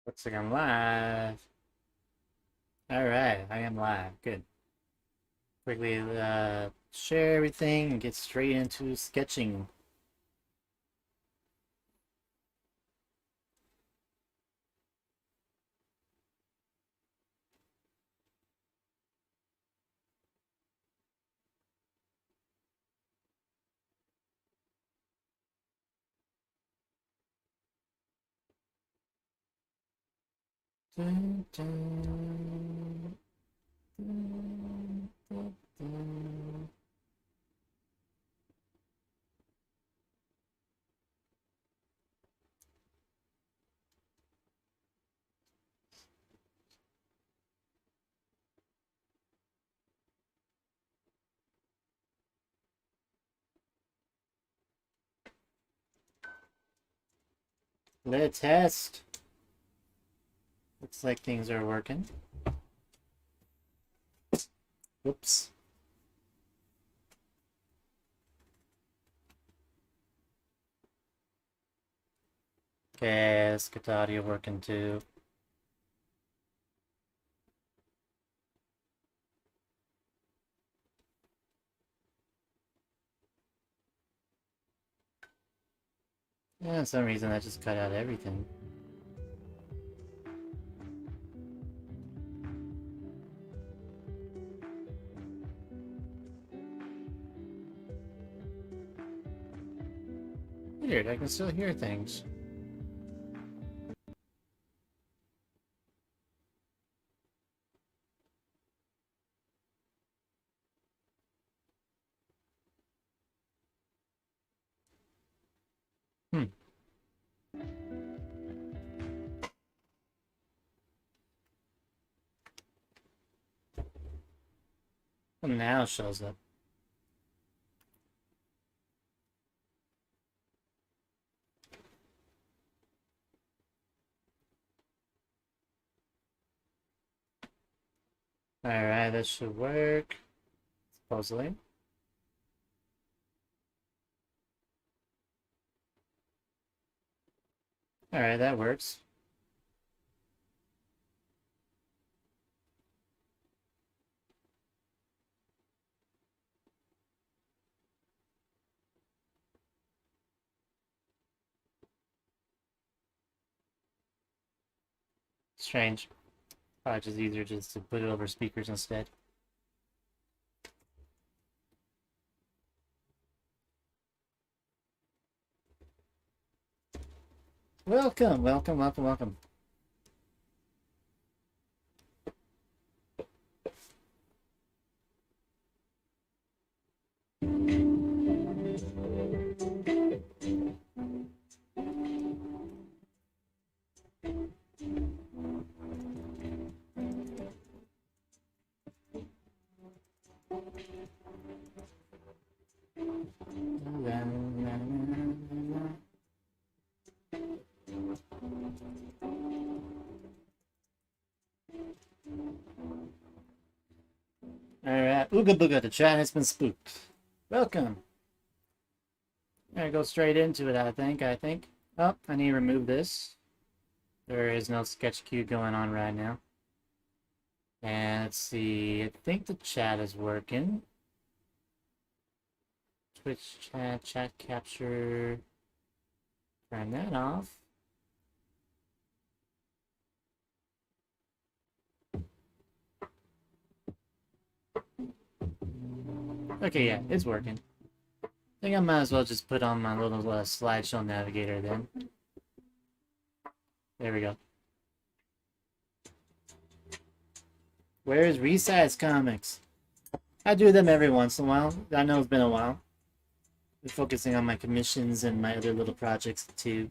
Looks like I'm live. Alright, I am live. Good. Quickly share everything and get straight into sketching. Dun, dun, dun, dun, dun. Let's test. Looks like things are working. Whoops. Okay, let's get the audio working too. Yeah, for some reason I just cut out everything. Weird, I can still hear things. Hmm. Well, now it shows up. Alright, that should work. Supposedly. Alright, that works. Strange. Probably just easier just to put it over speakers instead. Welcome, welcome, welcome, welcome. Alright, Ooga Booga, the chat has been spooked. Welcome. I'm gonna go straight into it, I think. Oh, I need to remove this. There is no sketch queue going on right now. And let's see, I think the chat is working. Twitch chat, chat capture. Turn that off. Okay, yeah, it's working. I think I might as well just put on my little slideshow navigator then. There we go. Where's Resize Comics? I do them every once in a while. I know it's been a while. I'm focusing on my commissions and my other little projects too.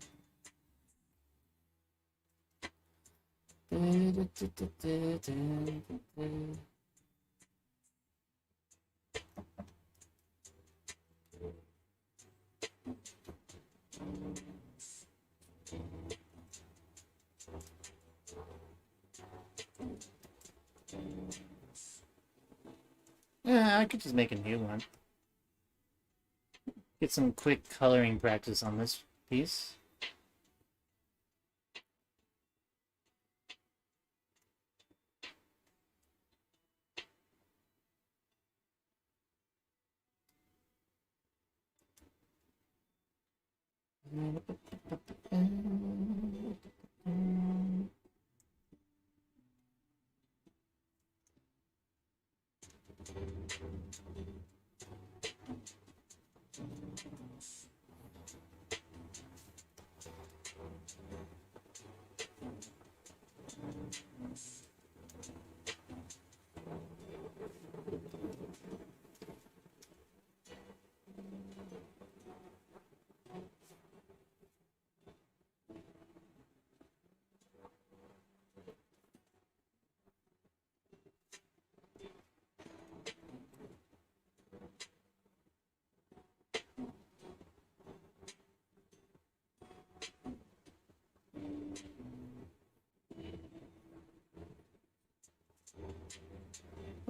Yeah, I could just make a new one. Get some quick coloring practice on this piece.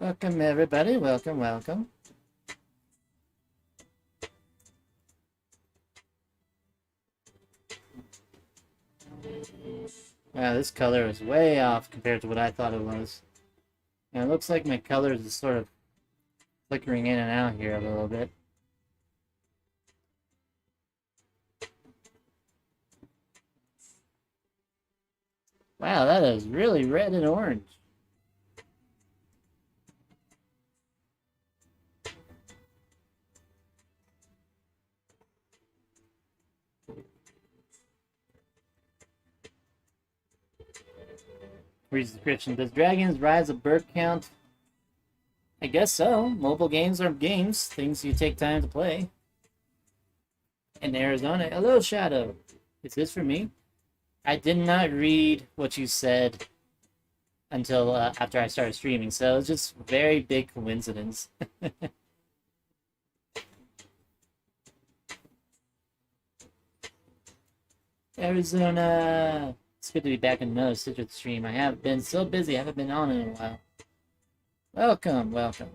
Welcome, everybody. Welcome, welcome. Wow, this color is way off compared to what I thought it was. And it looks like my colors is sort of flickering in and out here a little bit. Wow, that is really red and orange. Reads the description. Does Dragons rise a bird count? I guess so. Mobile games are games, things you take time to play. In Arizona. Hello, Shadow. Is this for me? I did not read what you said until after I started streaming, so it's just very big coincidence. Arizona. It's good to be back in another Citrus stream. I have been so busy, I haven't been on in a while. Welcome, welcome.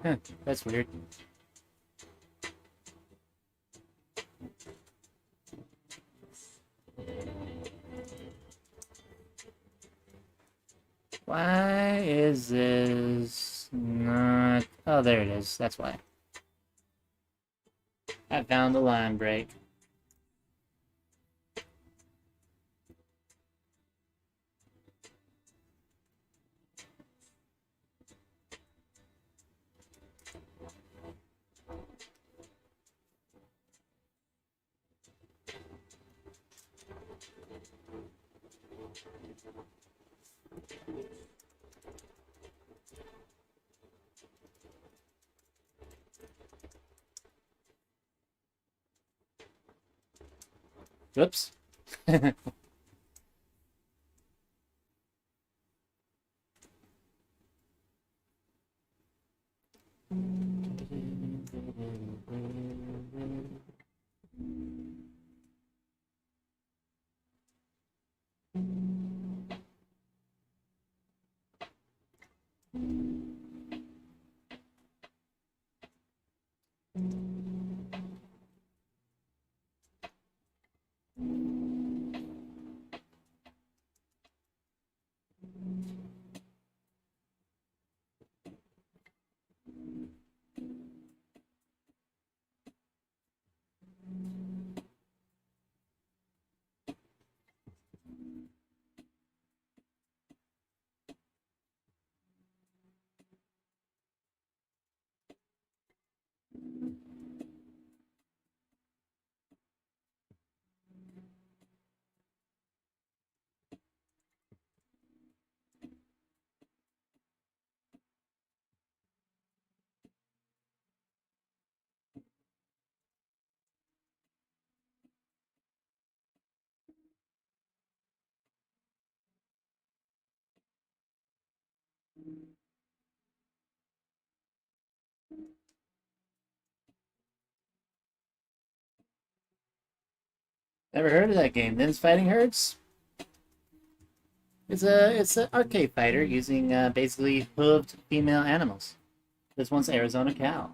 Huh, that's weird. Why is this not... Oh, there it is. That's why. I found the line break. Whoops. Never heard of that game. Them's Fighting Herds? It's an arcade fighter using basically hooved female animals. This one's Arizona Cow.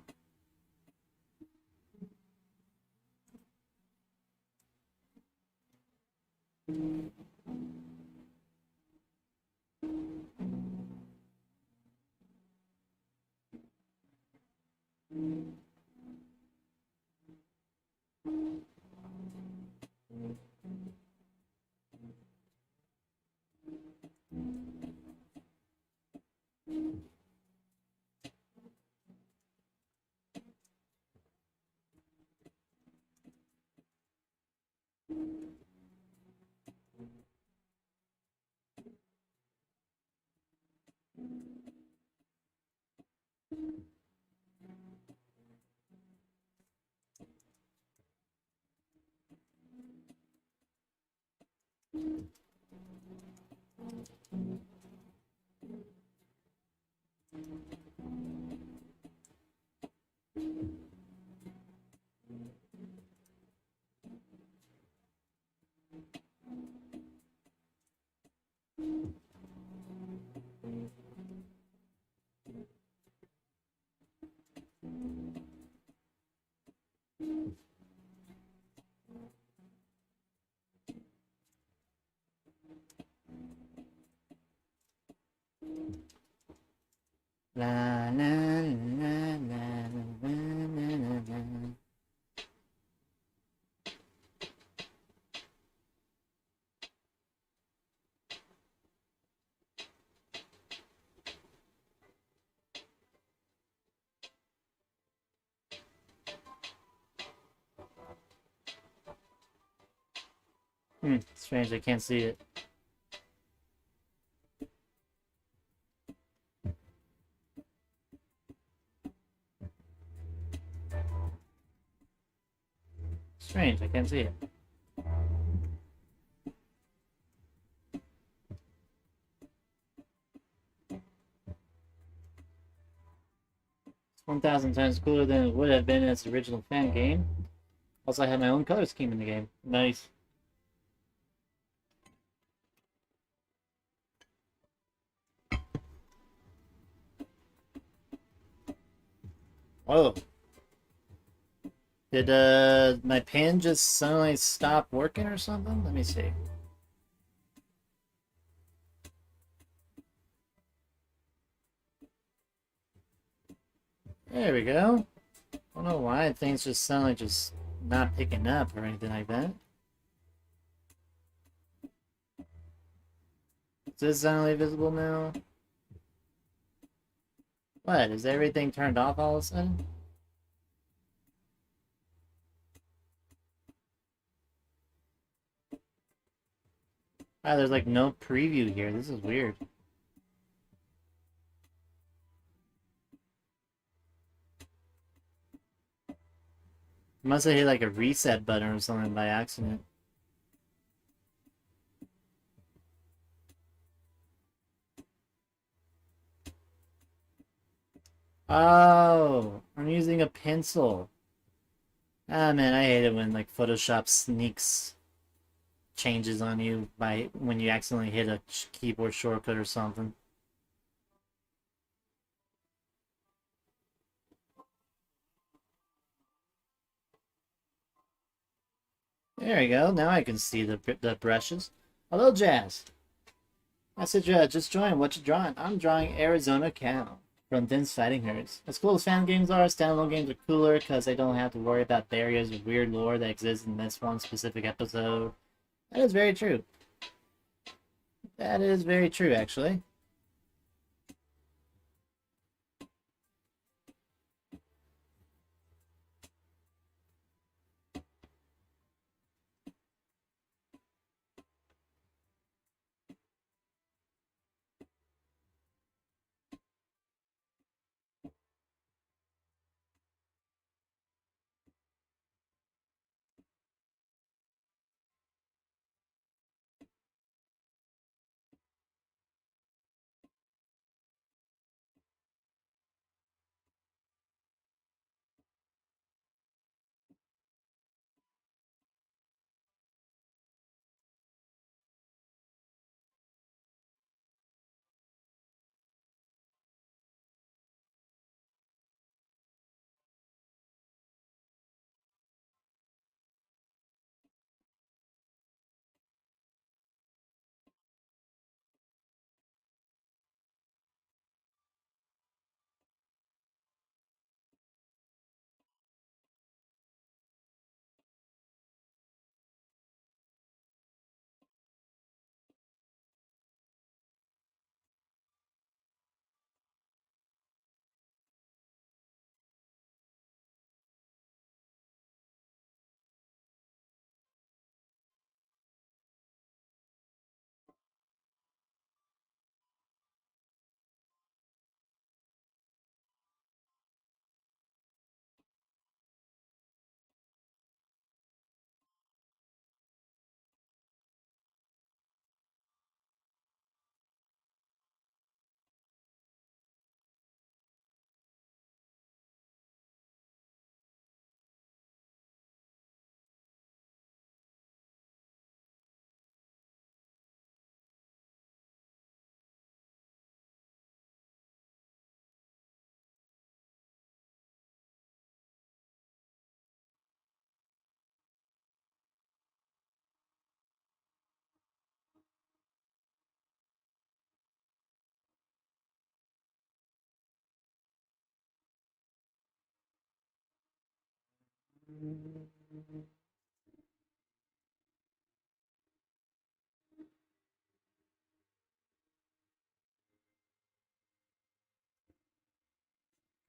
La la la la la la la. Strange, I can't see it. Strange, I can't see it. It's 1,000 times cooler than it would have been in its original fan game. Also, I have my own color scheme in the game. Nice. Whoa. Did my pen just suddenly stop working or something? Let me see. There we go. I don't know why things just suddenly just not picking up or anything like that. Is this suddenly visible now? What? Is everything turned off all of a sudden? Wow, there's like no preview here. This is weird. Must have hit like a reset button or something by accident. Oh, I'm using a pencil. Ah man, I hate it when like Photoshop sneaks changes on you by when you accidentally hit a keyboard shortcut or something. There we go. Now I can see the brushes. Hello, Jazz. I said, just join. What you drawing? I'm drawing Arizona Cow from Them's Fighting Herds. As cool as fan games are, standalone games are cooler because they don't have to worry about barriers or weird lore that exists in this one specific episode. That is very true. That is very true, actually.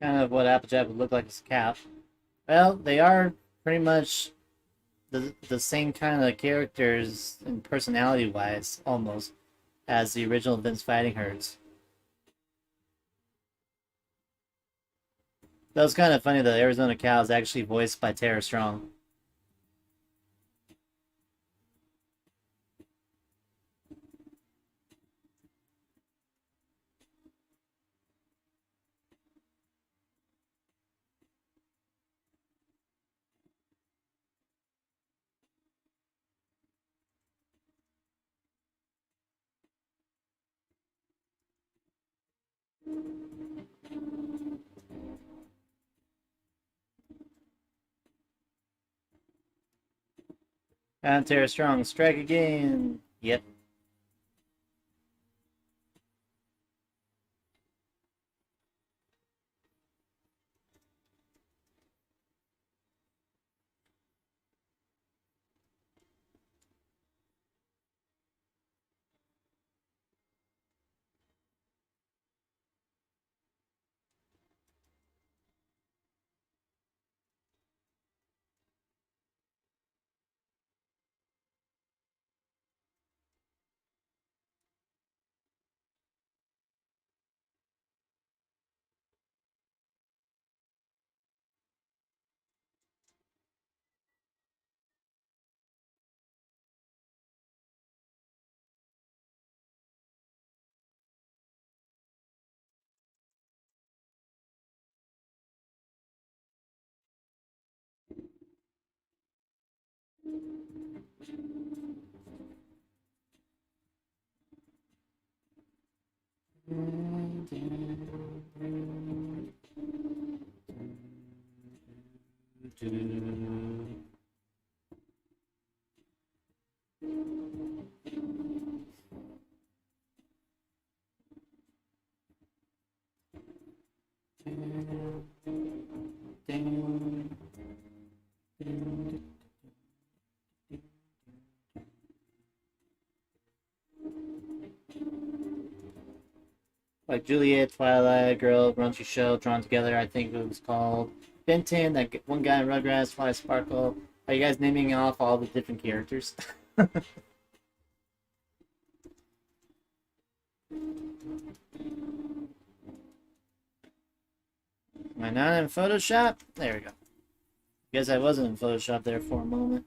Kind of what Applejack would look like as a cat. Well, they are pretty much the same kind of characters and personality wise, almost, as the original Vince Fighting Herds. That was kind of funny. The Arizona Cow is actually voiced by Tara Strong. And Tara Strong, strike again. Yep. Like Juliet, Twilight, Girl, Raunchy Show, Drawn Together, I think it was called. Benton, that one guy in Rugrats, Fly Sparkle. Are you guys naming off all the different characters? Am I not in Photoshop? There we go. Guess I wasn't in Photoshop there for a moment.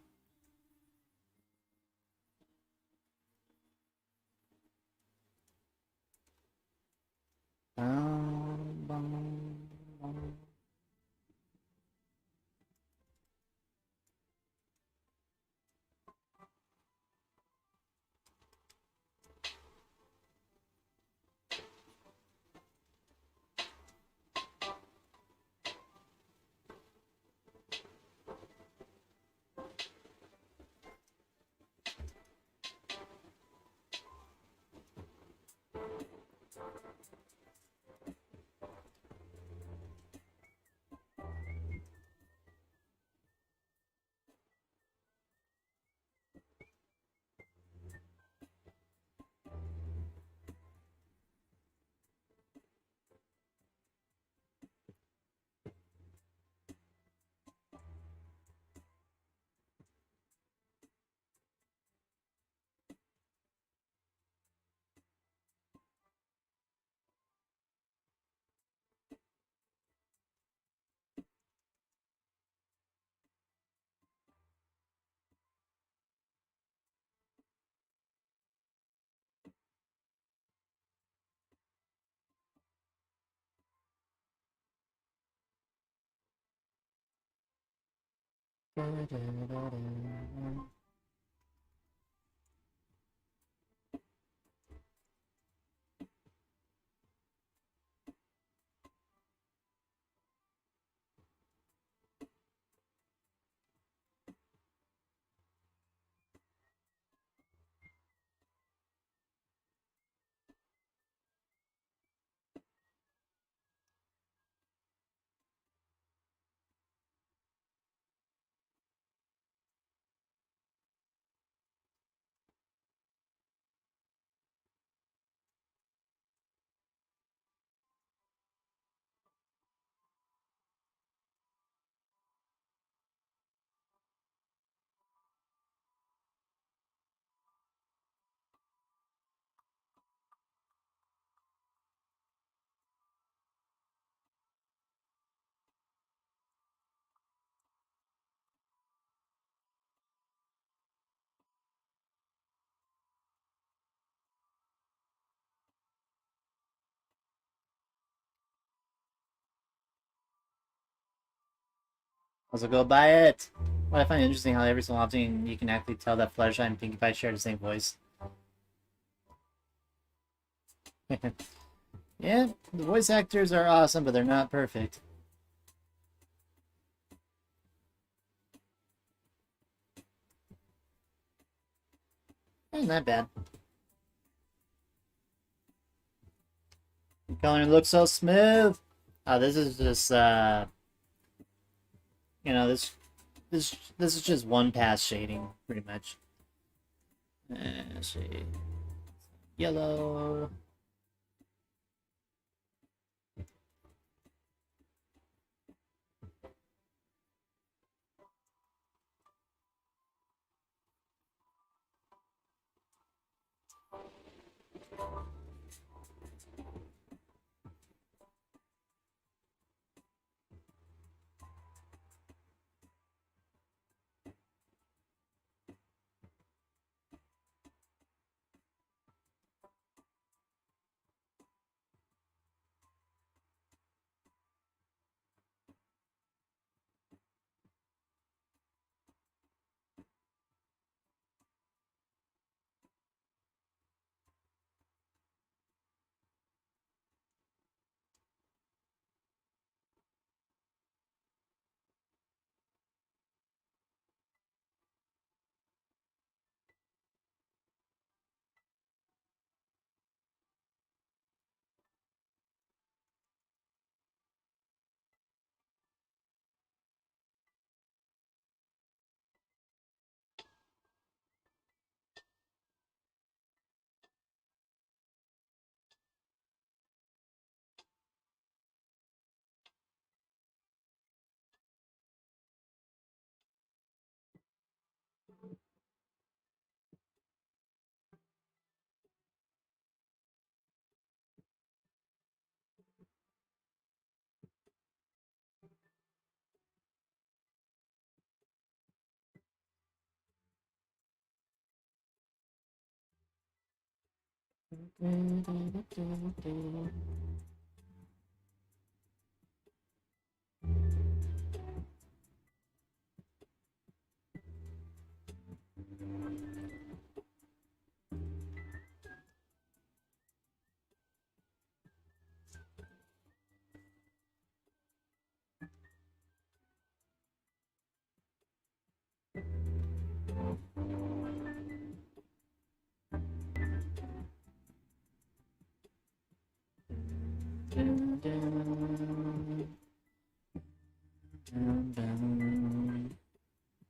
Also go buy it! Well, I find it interesting how every so often you can actually tell that Fluttershy and Pinkie Pie share the same voice. Yeah, the voice actors are awesome, but they're not perfect. Not bad. Coloring looks so smooth! This is just, you know, this is just one pass shading, pretty much. Shade. Yellow.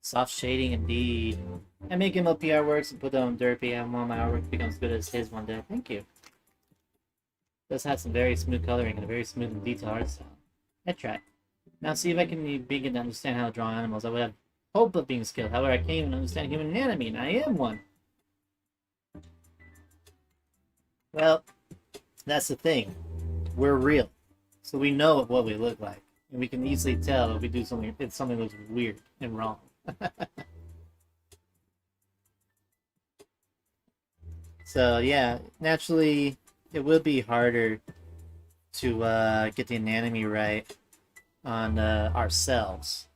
Soft shading indeed. I make him up PR works and put them on Derpy, and one of my artwork becomes good as his one day. Thank you. This has some very smooth coloring and a very smooth and detailed art style. I try. Now see if I can begin to understand how to draw animals. I would have hope of being skilled. However, I can't even understand human anatomy, and I am one. Well, that's the thing. We're real. So we know what we look like. And we can easily tell if we do something if something looks weird and wrong. So yeah, naturally it will be harder to get the anatomy right on ourselves.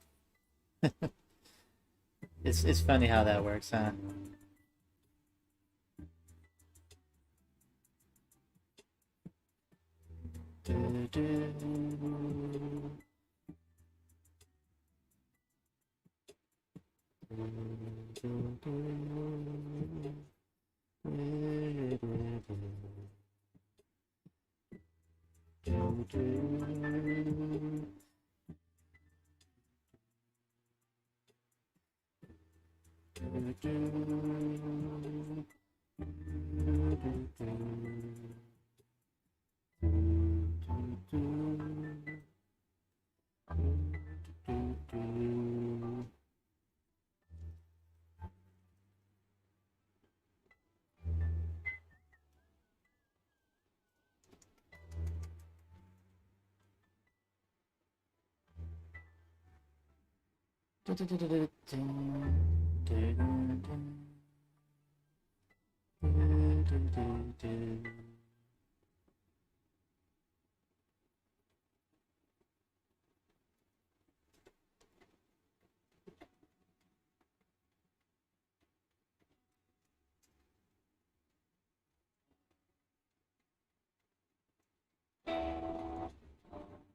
It's funny how that works, huh?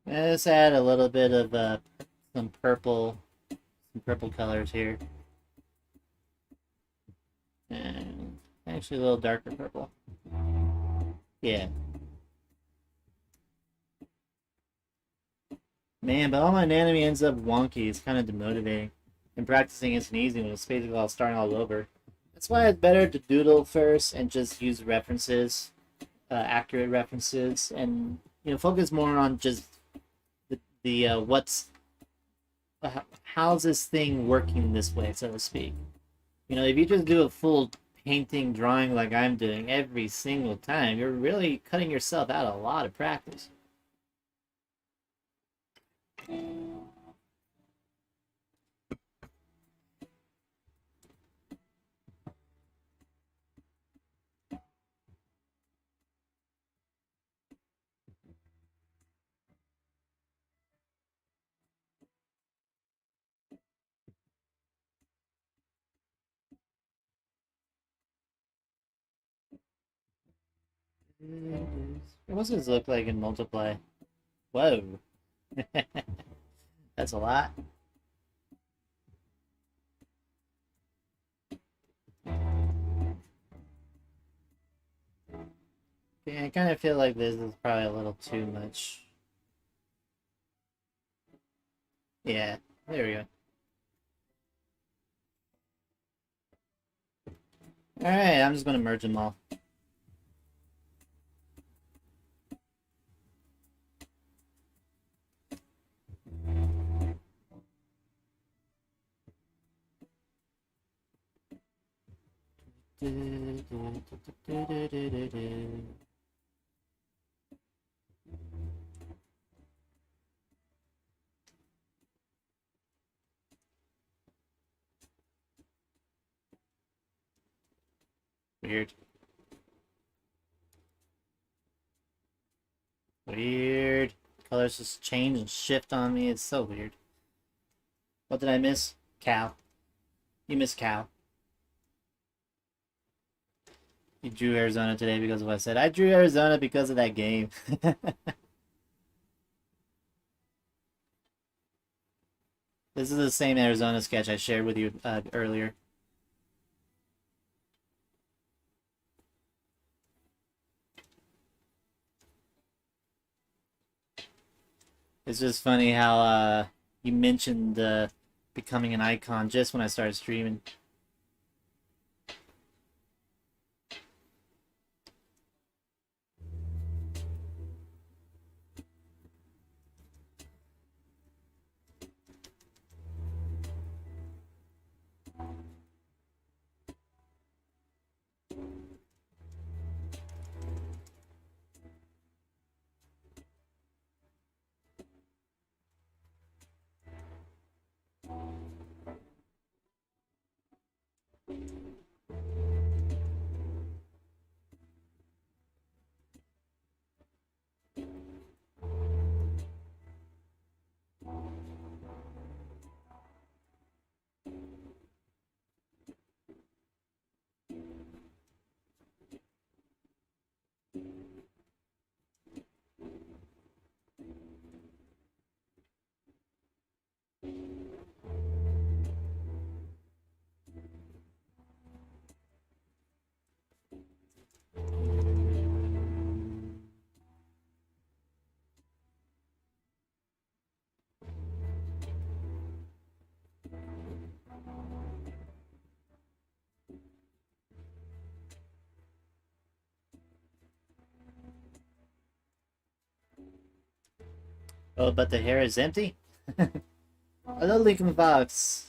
Let's add a little bit of some purple colors here. And actually a little darker purple. Yeah. Man, but all my anatomy ends up wonky. It's kind of demotivating. And practicing isn't easy when it's basically all starting all over. That's why it's better to doodle first and just use references, accurate references, and focus more on just the how's this thing working this way, so to speak. If you just do a full painting drawing like I'm doing every single time, you're really cutting yourself out a lot of practice. What's this look like in multiply? Whoa. That's a lot. Yeah, I kind of feel like this is probably a little too much. Yeah, there we go. Alright, I'm just going to merge them all. Weird. Weird. Colors just change and shift on me. It's so weird. What did I miss? Cow. You missed cow. You drew Arizona today because of what I said. I drew Arizona because of that game. This is the same Arizona sketch I shared with you earlier. It's just funny how you mentioned becoming an icon just when I started streaming. Oh, but the hair is empty? Hello, Lincoln Fox.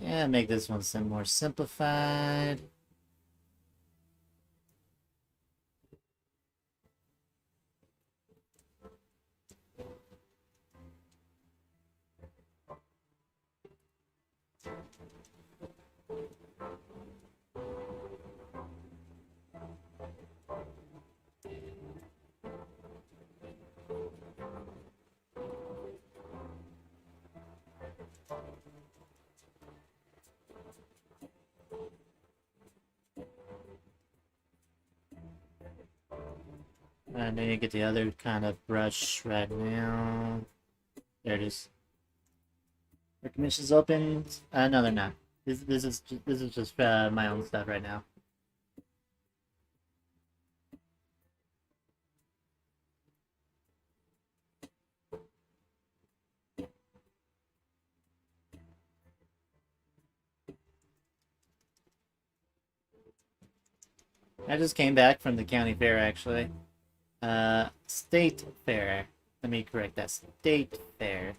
Yeah, make this one some more simplified. I need to get the other kind of brush right now. There it is. Are commissions open? No, they're not. This is just my own stuff right now. I just came back from the county fair actually. State fair. Let me correct that. State fair.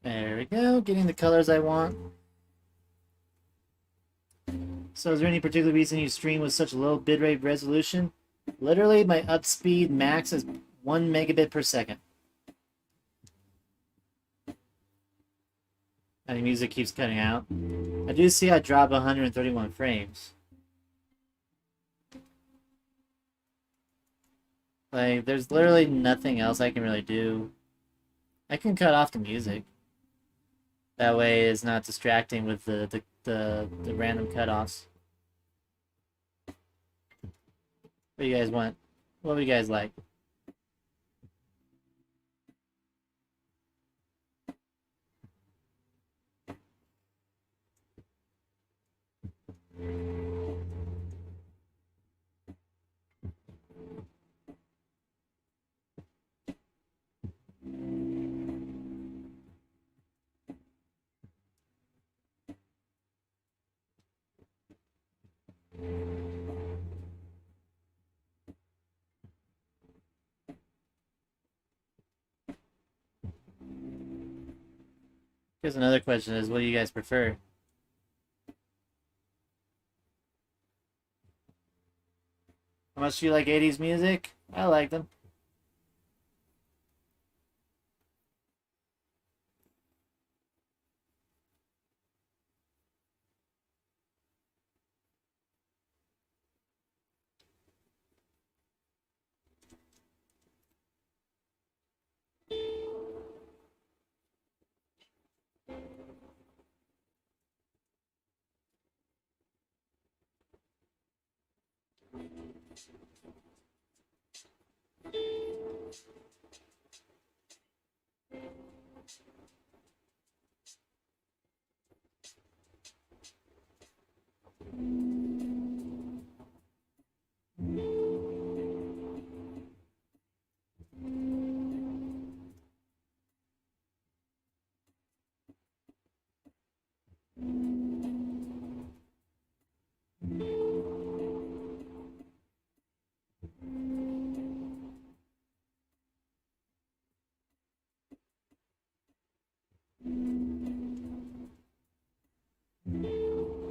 There we go, getting the colors I want. So is there any particular reason you stream with such low bitrate resolution? Literally, my upspeed max is 1 megabit per second. And the music keeps cutting out. I do see I drop 131 frames. Like, there's literally nothing else I can really do. I can cut off the music. That way it's not distracting with the random cutoffs. What do you guys want? What do you guys like? Here's another question is, what do you guys prefer? How much do you like 80s music? I like them.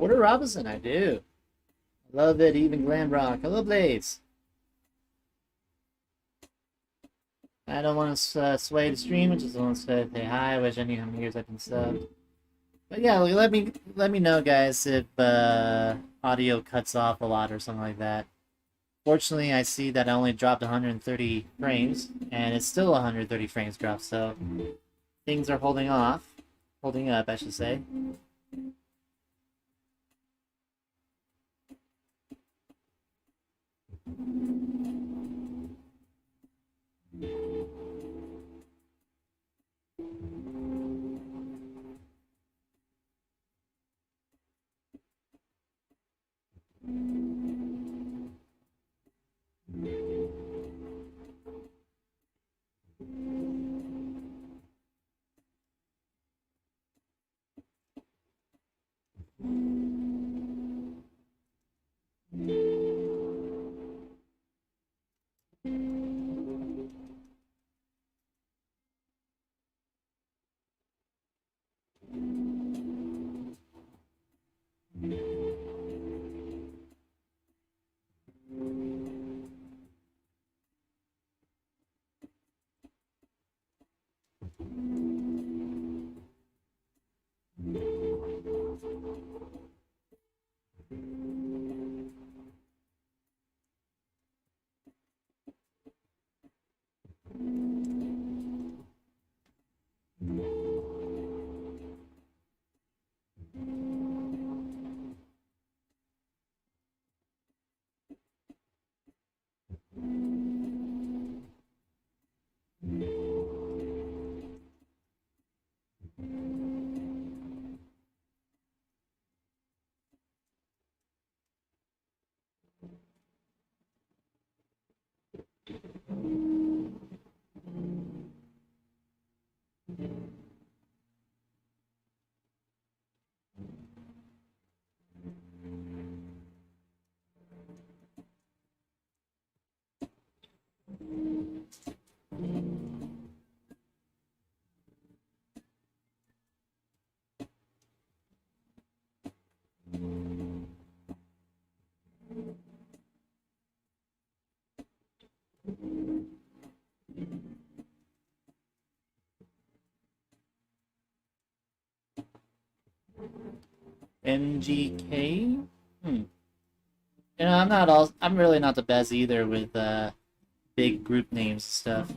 Porter Robinson, I do. I love it, even Glamrock. Hello, Blaze. I don't want to sway the stream. I just want to say hi. I wish I knew how many years I've been subbed. But yeah, let me know, guys, if audio cuts off a lot or something like that. Fortunately, I see that I only dropped 130 frames, and it's still 130 frames dropped, so things are holding up, I should say. MGK? You know, I'm really not the best either with big group names and stuff.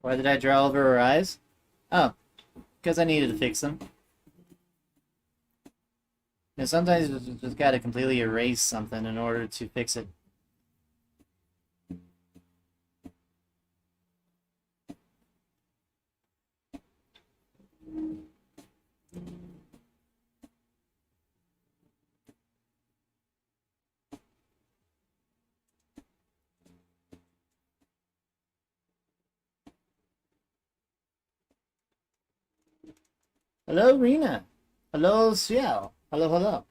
Why did I draw over her eyes? Oh, because I needed to fix them. And sometimes you just gotta completely erase something in order to fix it. Hello, Rena. Hello, Ciel. Hello, hello.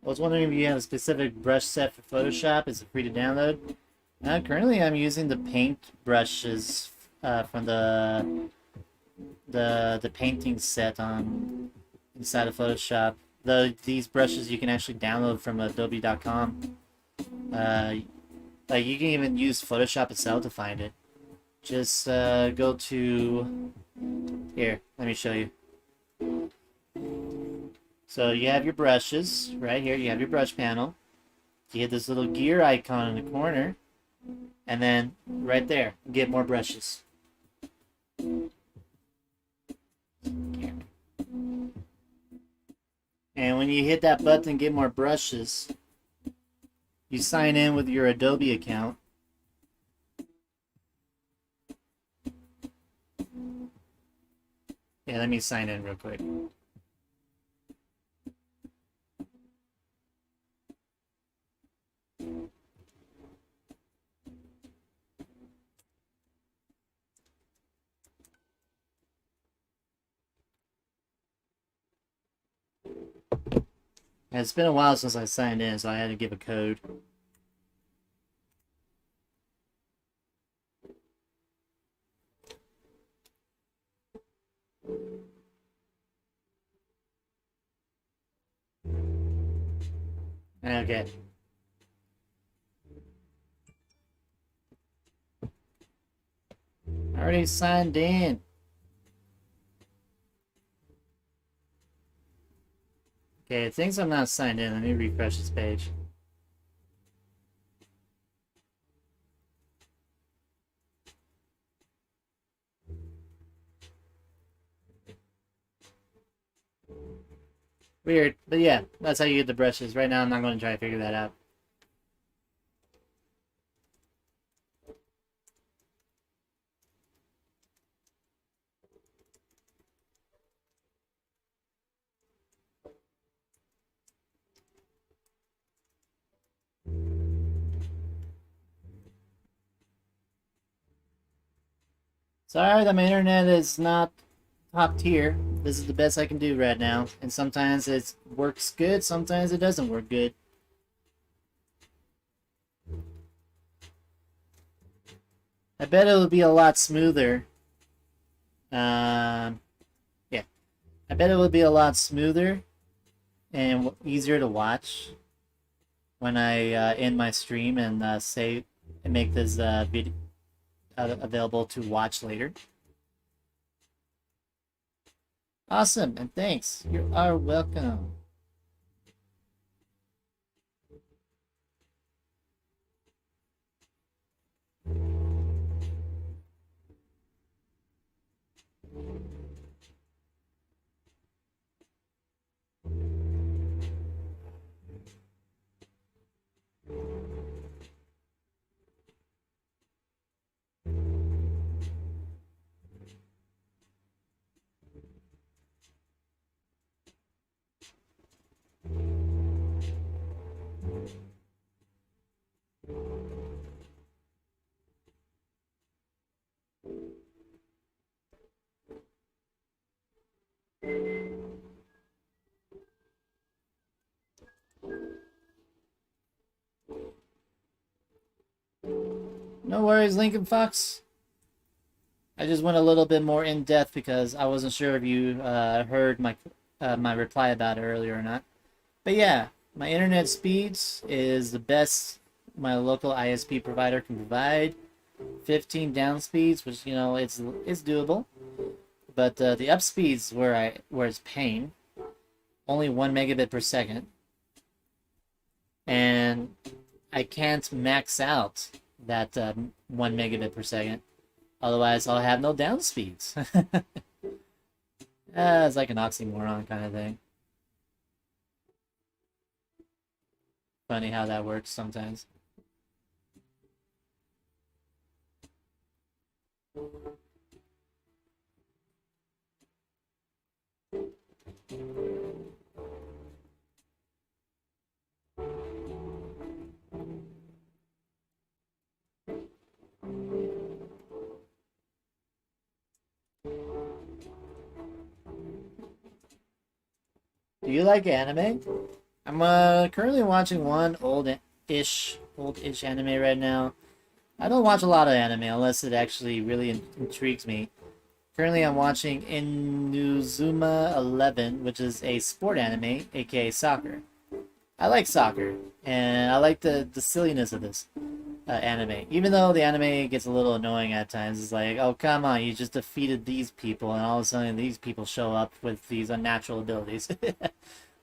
I was wondering if you have a specific brush set for Photoshop. Is it free to download? Currently, I'm using the paint brushes from the painting set on inside of Photoshop. These brushes you can actually download from Adobe.com. Like you can even use Photoshop itself to find it. Just go to here. Let me show you. So you have your brushes right here. You have your brush panel. You hit this little gear icon in the corner, and then right there, get more brushes. And when you hit that button, get more brushes, you sign in with your Adobe account. Yeah, let me sign in real quick. It's been a while since I signed in, so I had to give a code. Okay. I already signed in. Okay, it thinks I'm not signed in. Let me refresh this page. Weird, but yeah, that's how you get the brushes. Right now, I'm not going to try to figure that out. Sorry that my internet is not top tier. This is the best I can do right now. And sometimes it works good, sometimes it doesn't work good. I bet it would be a lot smoother. Yeah. I bet it would be a lot smoother and easier to watch when I end my stream and save and make this video available to watch later. Awesome, and thanks. You are welcome. No worries, Lincoln Fox. I just went a little bit more in depth because I wasn't sure if you heard my reply about it earlier or not. But yeah, my internet speeds is the best my local ISP provider can provide. 15 down speeds, which you know it's doable. But the up speeds where it's pain, only 1 megabit per second, and I can't max out that 1 megabit per second. Otherwise, I'll have no down speeds. It's like an oxymoron kind of thing. Funny how that works sometimes. Do you like anime? I'm currently watching one old-ish anime right now. I don't watch a lot of anime unless it actually really intrigues me. Currently, I'm watching Inuzuma 11, which is a sport anime, aka soccer. I like soccer, and I like the silliness of this anime. Even though the anime gets a little annoying at times, it's like, oh come on, you just defeated these people, and all of a sudden these people show up with these unnatural abilities.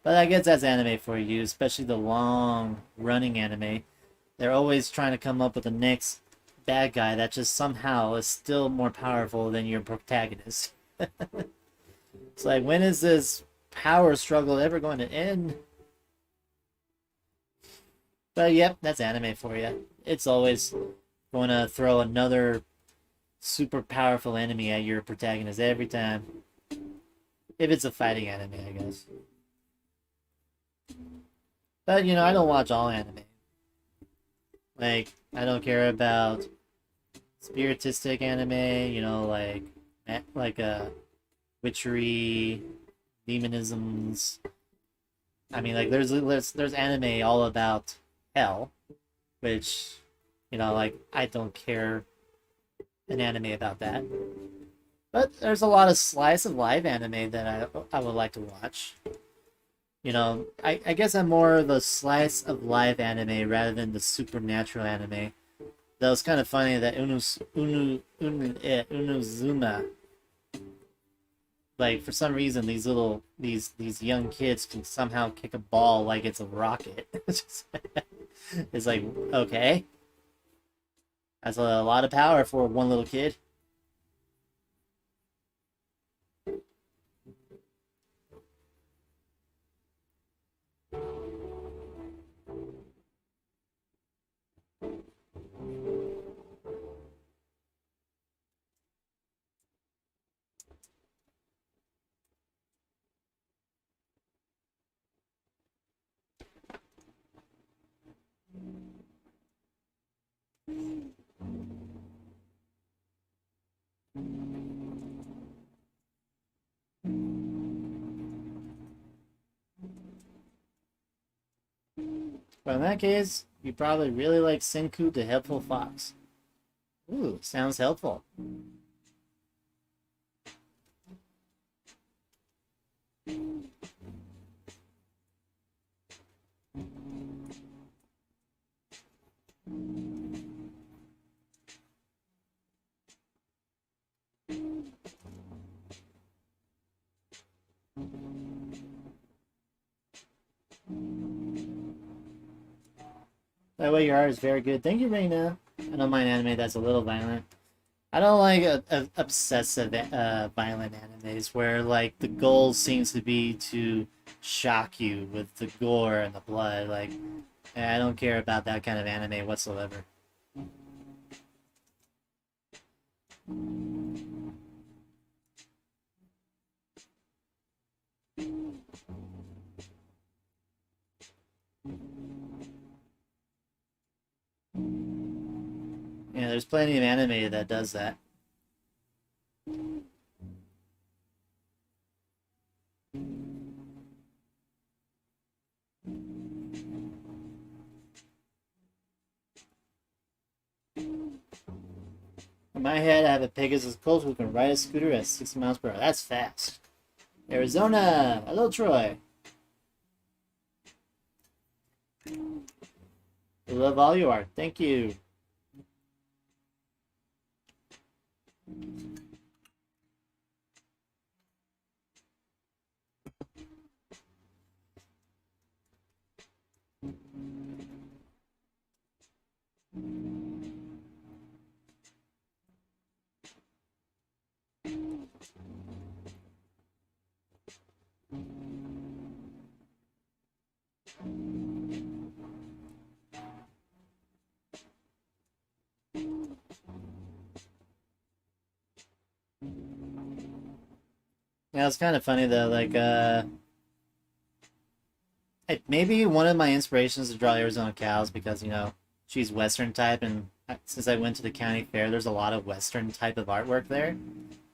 But I guess that's anime for you, especially the long-running anime. They're always trying to come up with the next bad guy that just somehow is still more powerful than your protagonist. It's like, when is this power struggle ever going to end? But yep, that's anime for you. It's always going to throw another super powerful enemy at your protagonist every time. If it's a fighting anime, I guess. But, you know, I don't watch all anime. Like, I don't care about spiritistic anime, you know, like witchery, demonisms. I mean, like, there's anime all about hell, which, you know, like, I don't care an anime about that. But there's a lot of slice of life anime that I would like to watch. You know, I guess I'm more of a slice of life anime rather than the supernatural anime. That was kind of funny that Unuzuma, like, for some reason these young kids can somehow kick a ball like it's a rocket. It's like, okay, that's a lot of power for one little kid. But in that case, you probably really like Senku the Helpful Fox. Ooh, sounds helpful. That way your art is very good. Thank you, Reina. I don't mind anime that's a little violent. I don't like obsessive violent animes where like the goal seems to be to shock you with the gore and the blood. Like, I don't care about that kind of anime whatsoever. Yeah, there's plenty of anime that does that. In my head, I have a Pegasus Colt who can ride a scooter at 60 miles per hour. That's fast. Arizona! Hello, Troy! I love all you are. Thank you. Yeah, it's kind of funny though. Like, maybe one of my inspirations to draw Arizona cows because she's Western type, and since I went to the county fair, there's a lot of Western type of artwork there.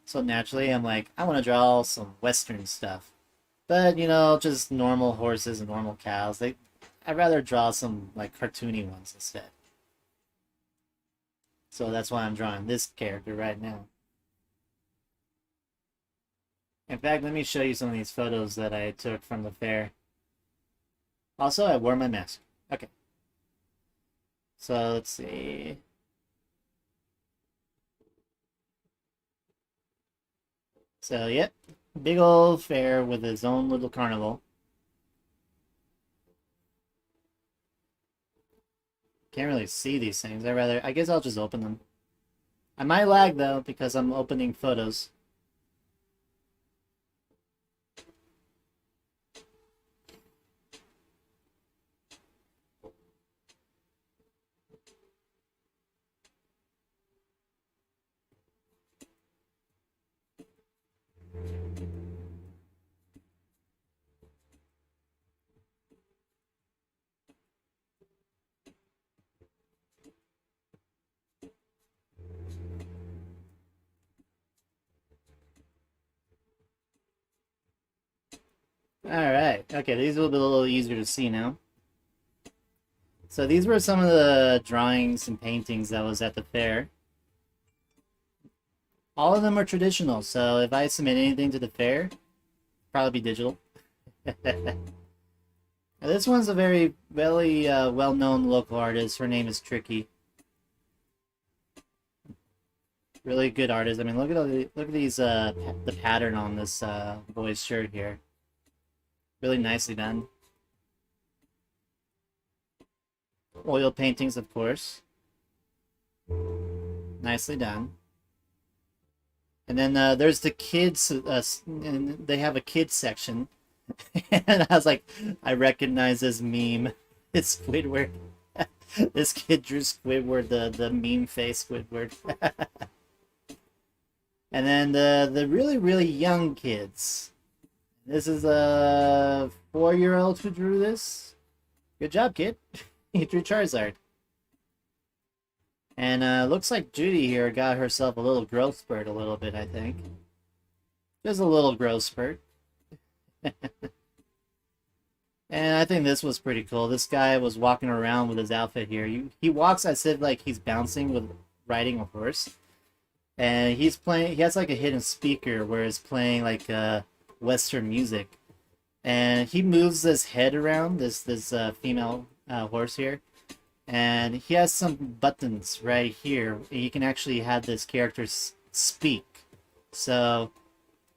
So naturally, I'm like, I want to draw some Western stuff. But just normal horses and normal cows. I'd rather draw some like cartoony ones instead. So that's why I'm drawing this character right now. In fact, let me show you some of these photos that I took from the fair. Also, I wore my mask. Okay. So let's see. So, yep. Big old fair with its own little carnival. Can't really see these things. I guess I'll just open them. I might lag though because I'm opening photos. Alright, okay, these will be a little easier to see now. So these were some of the drawings and paintings that was at the fair. All of them are traditional, so if I submit anything to the fair, probably be digital. This one's a very well-known local artist. Her name is Tricky. Really good artist. I mean, look at these the pattern on this boy's shirt here. Really nicely done. Oil paintings, of course. Nicely done. And then there's the kids, and they have a kids section. And I was like, I recognize this meme. It's Squidward. This kid drew Squidward, the meme face Squidward. And then the really young kids. This is a 4-year-old who drew this. Good job, kid. He drew Charizard. And looks like Judy here got herself a little growth spurt a little bit, I think. Just a little growth spurt. And I think this was pretty cool. This guy was walking around with his outfit here. He walks as if like he's bouncing with riding a horse. And he has like a hidden speaker where he's playing like Western music. And he moves his head around, this female horse here. And he has some buttons right here. You can actually have this character speak. So,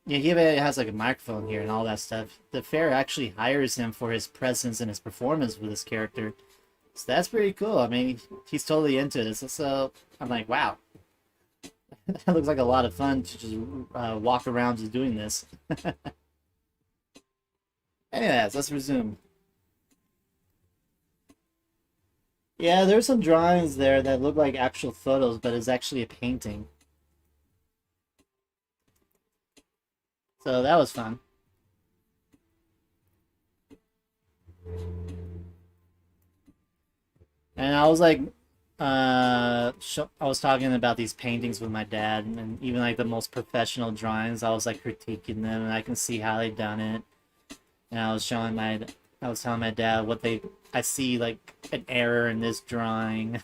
yeah, he has like a microphone here and all that stuff. The fair actually hires him for his presence and his performance with this character. So that's pretty cool. I mean, he's totally into this. So I'm like, wow. That looks like a lot of fun to just walk around just doing this. Anyways, let's resume. Yeah, there's some drawings there that look like actual photos, but it's actually a painting. So that was fun. And I was like, I was talking about these paintings with my dad, and even like the most professional drawings, I was like critiquing them, and I can see how they done it. And I was telling my dad I see like an error in this drawing.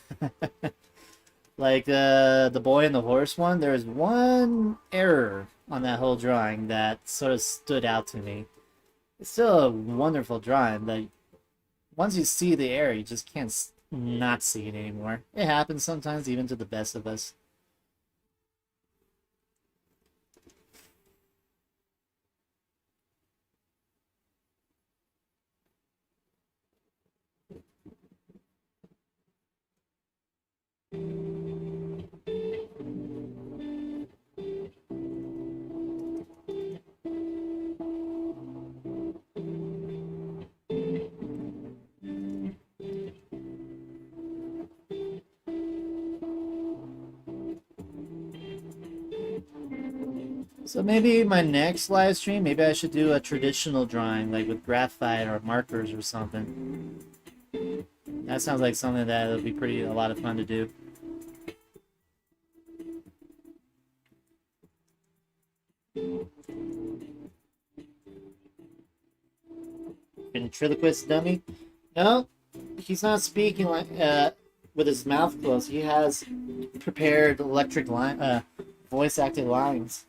Like the boy and the horse one, there's one error on that whole drawing that sort of stood out to me. It's still a wonderful drawing, but once you see the error, you just can't not see it anymore. It happens sometimes, even to the best of us. So maybe my next live stream, maybe I should do a traditional drawing, like with graphite or markers or something. That sounds like something that would be a lot of fun to do. Ventriloquist dummy? No, he's not speaking like with his mouth closed. He has prepared electric line, voice acted lines.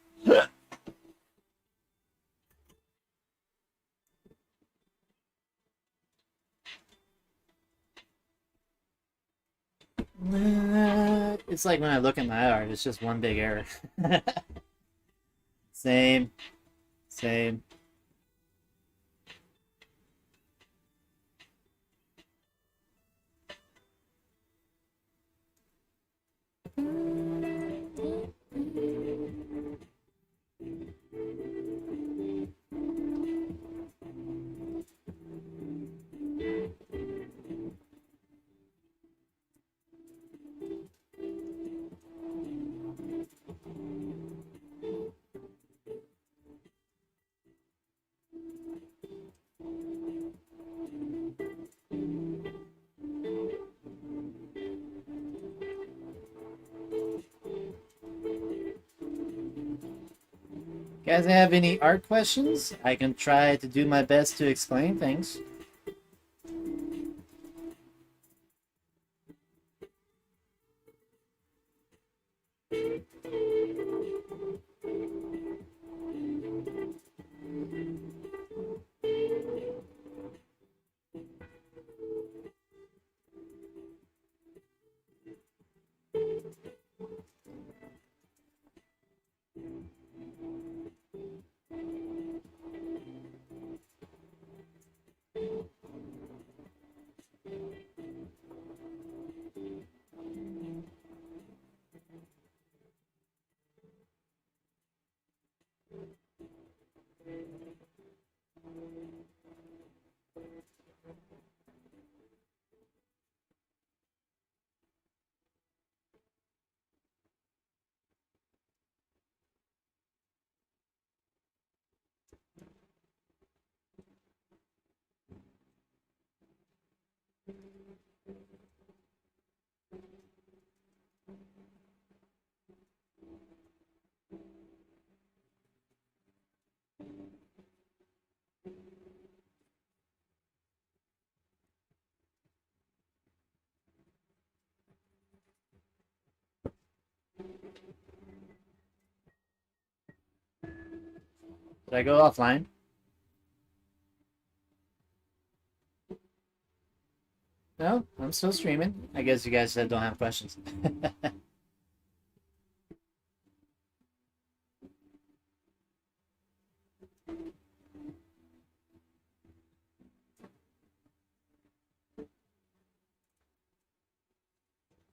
It's like when I look at my art, it's just one big error. Same, same. Guys have any art questions? I can try to do my best to explain things. Did I go offline? No, I'm still streaming. I guess you guys said don't have questions.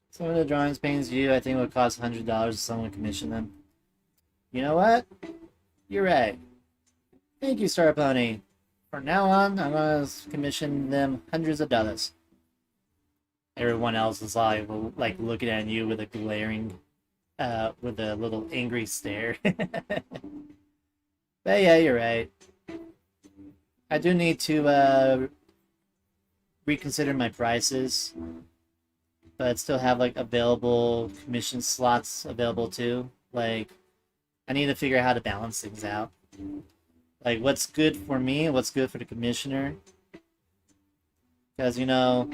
Some of the drawings paintings you I think would cost $100 if someone commissioned them. You know what? You're right. Thank you, Star Pony. From now on, I'm gonna commission them hundreds of dollars. Everyone else is like looking at you with a glaring, with a little angry stare. But yeah, you're right. I do need to reconsider my prices, but still have like available commission slots available too. Like, I need to figure out how to balance things out. Like, what's good for me and what's good for the commissioner. Because, you know,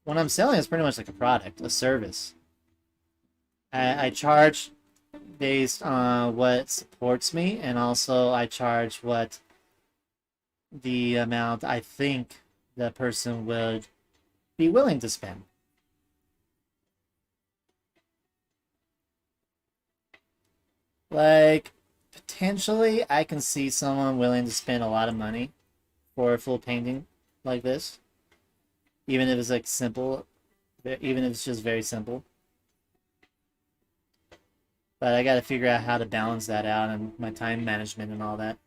what I'm selling is pretty much like a product, a service. I charge based on what supports me, and also I charge what the amount I think the person would be willing to spend. Like, potentially, I can see someone willing to spend a lot of money for a full painting like this, even if it's like simple, even if it's just very simple. But I gotta figure out how to balance that out and my time management and all that.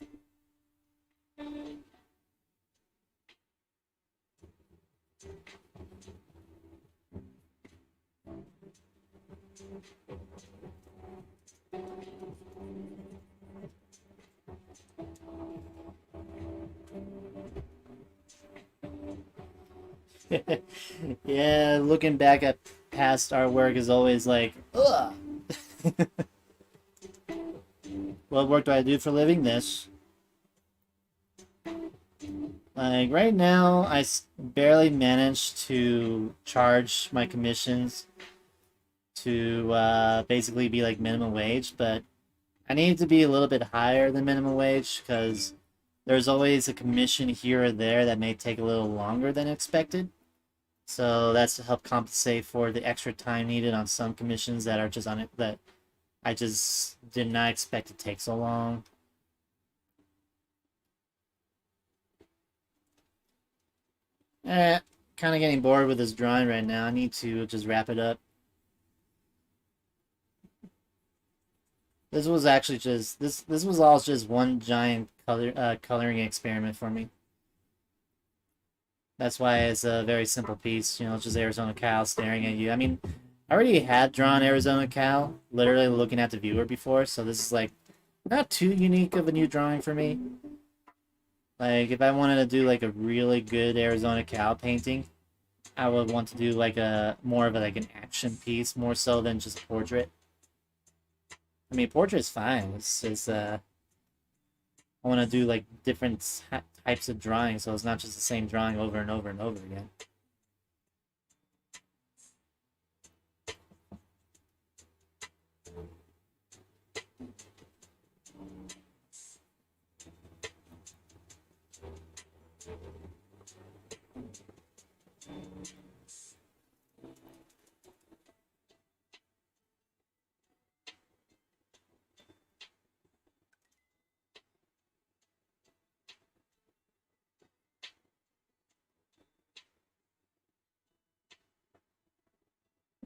Yeah, looking back at past artwork is always like, ugh. What work do I do for a living? This. Like, right now, barely manage to charge my commissions to basically be like minimum wage, but I need to be a little bit higher than minimum wage because there's always a commission here or there that may take a little longer than expected. So that's to help compensate for the extra time needed on some commissions that are just on it that I just did not expect to take so long. Kind of getting bored with this drawing right now. I need to just wrap it up. This was actually just this was all just one giant coloring experiment for me. That's why it's a very simple piece. You know, just Arizona cow staring at you. I mean, I already had drawn Arizona cow, literally looking at the viewer before, so this is like not too unique of a new drawing for me. Like, if I wanted to do like a really good Arizona cow painting, I would want to do like a more of a, like an action piece, more so than just a portrait. I mean, portrait is fine. It's I want to do like different types of drawing, so it's not just the same drawing over and over and over again.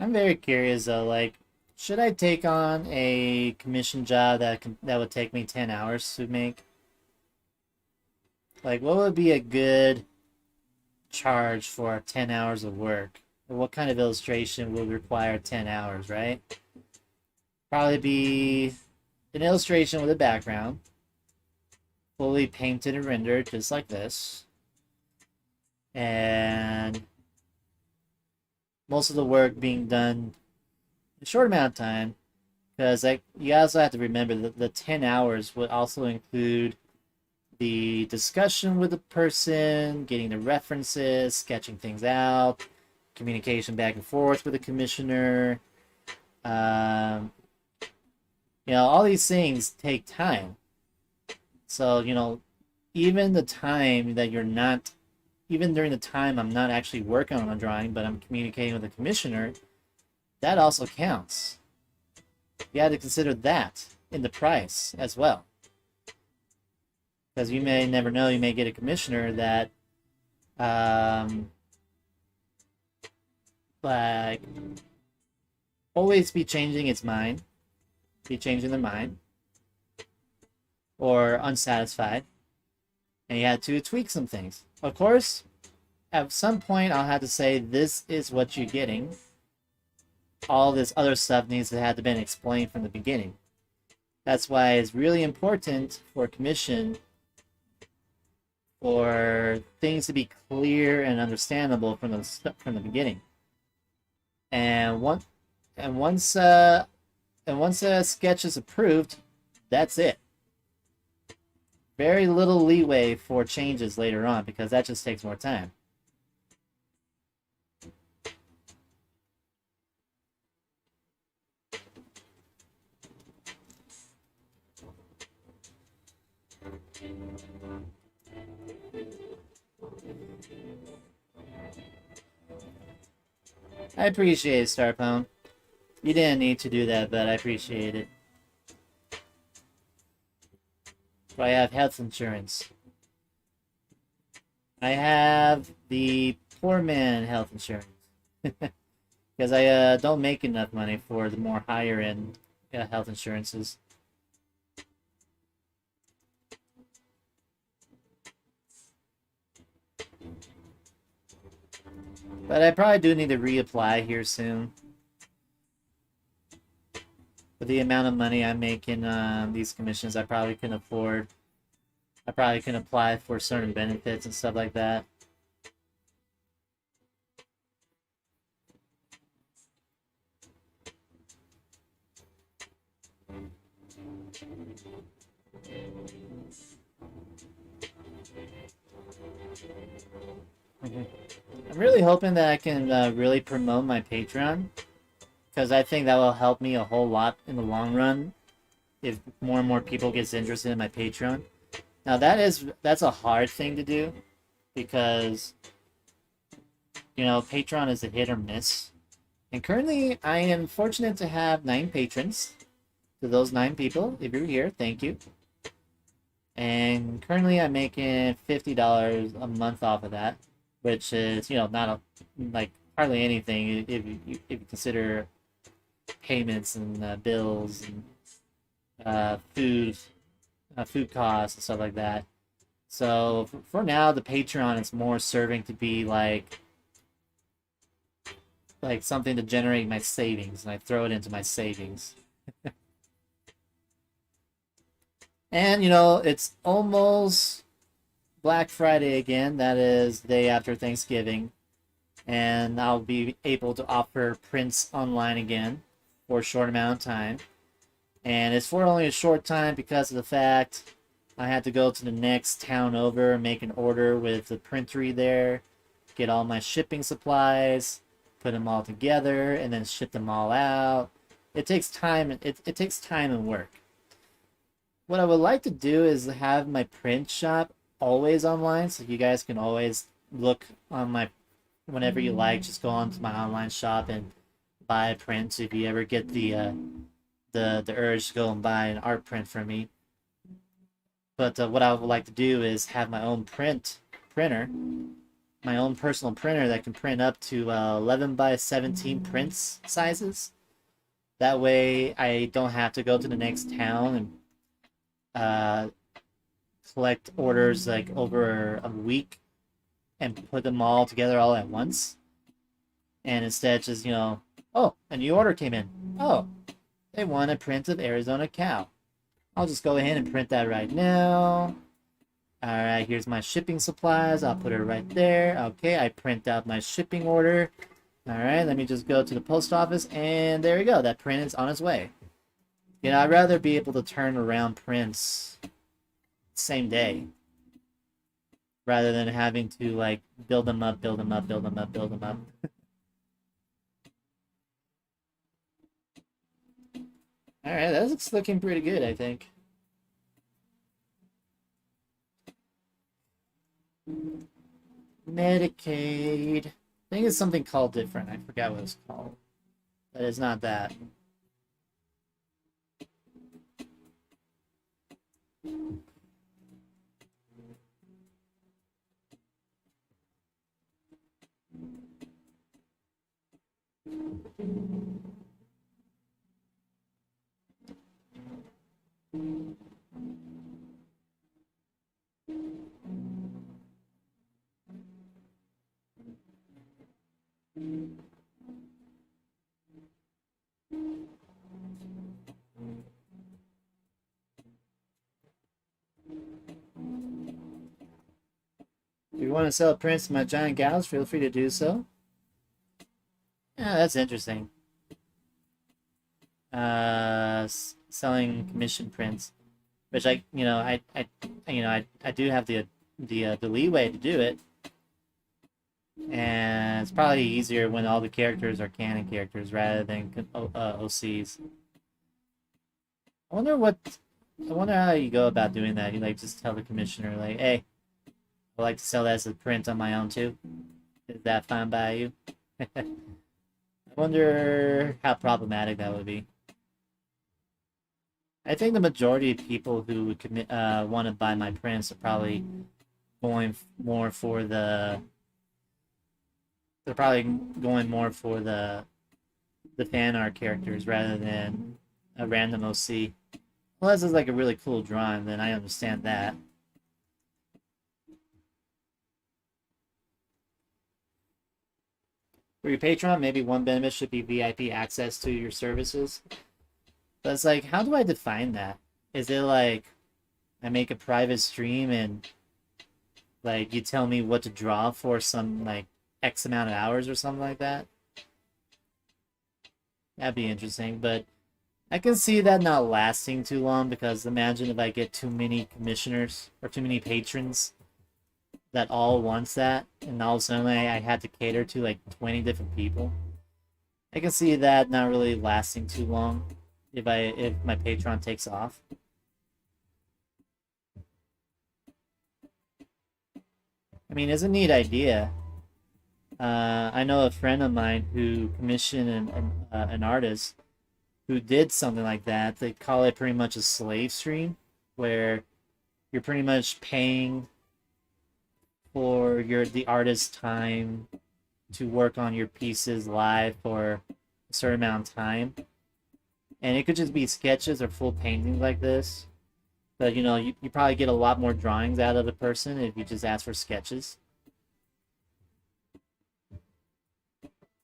I'm very curious though, like, should I take on a commission job that would take me 10 hours to make? Like, what would be a good charge for 10 hours of work? What kind of illustration would require 10 hours, right? Probably be an illustration with a background, fully painted and rendered, just like this. And most of the work being done in a short amount of time, because like you also have to remember that the 10 hours would also include the discussion with the person, getting the references, sketching things out, communication back and forth with the commissioner. Um, all these things take time. So, even the time that you're not, even during the time I'm not actually working on a drawing, but I'm communicating with the commissioner, that also counts. You have to consider that in the price as well. Because you may never know, you may get a commissioner that like always be changing its mind, be changing their mind, or unsatisfied, and you had to tweak some things. Of course, at some point I'll have to say this is what you're getting. All this other stuff needs to have been explained from the beginning. That's why it's really important for commission for things to be clear and understandable from the beginning. And once a sketch is approved, that's it. Very little leeway for changes later on because that just takes more time. I appreciate it, Starpone. You didn't need to do that, but I appreciate it. I have health insurance. I have the poor man health insurance. Because I don't make enough money for the more higher end health insurances. But I probably do need to reapply here soon. For the amount of money I make in these commissions, I probably can afford. I probably can apply for certain benefits and stuff like that. really hoping that I can really promote my Patreon, because I think that will help me a whole lot in the long run if more and more people gets interested in my Patreon. Now that's a hard thing to do, because you know Patreon is a hit or miss. And currently I am fortunate to have 9 patrons. To those 9 people, if you're here, thank you. And currently I'm making $50 a month off of that, which is, you know, not a, like hardly anything if you consider payments and bills and food costs and stuff like that. So for now, the Patreon is more serving to be like something to generate my savings, and I throw it into my savings. And you know, it's almost Black Friday again. That is the day after Thanksgiving, and I'll be able to offer prints online again for a short amount of time. And it's for only a short time because of the fact I had to go to the next town over and make an order with the printery there, get all my shipping supplies, put them all together, and then ship them all out. It takes time. It takes time and work. What I would like to do is have my print shop always online, so you guys can always look on my whenever you like. Just go onto my online shop and buy a print if you ever get the urge to go and buy an art print from me. But what I would like to do is have my own printer, my own personal printer that can print up to 11 by 17 prints sizes. That way I don't have to go to the next town and collect orders like over a week and put them all together all at once. And instead just, you know, oh, a new order came in. Oh, they want a print of Arizona cow. I'll just go ahead and print that right now. Alright, here's my shipping supplies. I'll put it right there. Okay, I print out my shipping order. Alright, let me just go to the post office, and there we go. That print is on its way. You know, I'd rather be able to turn around prints same day, rather than having to, like, build them up. Alright, that's looking pretty good, I think. Medicaid. I think it's something called different. I forgot what it's called. But it's not that. If you want to sell prints to my giant gals, feel free to do so. Yeah, that's interesting. Selling commission prints, which I do have the leeway to do it, and it's probably easier when all the characters are canon characters rather than OCs. I wonder how you go about doing that. You like just tell the commissioner like, hey, I'd like to sell that as a print on my own too. Is that fine by you? I wonder how problematic that would be. I think the majority of people who would want to buy my prints are probably going more for the. They're probably going more for the fan art characters rather than a random OC. Unless it's like a really cool drawing, then I understand that. For your Patreon, maybe one benefit should be VIP access to your services. But it's like, how do I define that? Is it like I make a private stream and like you tell me what to draw for some like X amount of hours or something like that? That'd be interesting, but I can see that not lasting too long, because imagine if I get too many commissioners or too many patrons, that all wants that, and all of a sudden I had to cater to like 20 different people. I can see that not really lasting too long if my Patreon takes off. I mean, it's a neat idea. I know a friend of mine who commissioned an artist who did something like that. They call it pretty much a slave stream, where you're pretty much paying for the artist's time to work on your pieces live for a certain amount of time. And it could just be sketches or full paintings like this. But you probably get a lot more drawings out of the person if you just ask for sketches.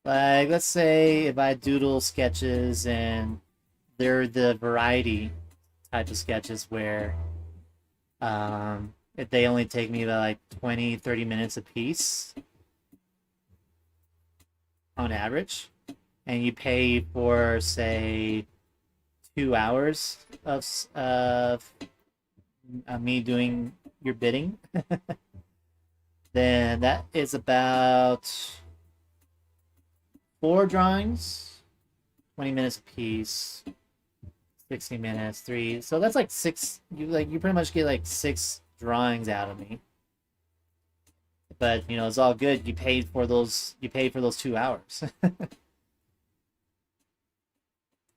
Like, let's say if I doodle sketches and they're the variety type of sketches where if they only take me about like 20-30 minutes a piece on average, and you pay for, say, 2 hours of me doing your bidding, then that is about 4 drawings, 20 minutes a piece, 60 minutes, 3. So that's like 6. You pretty much get like 6 drawings out of me. But it's all good. You paid for those 2 hours.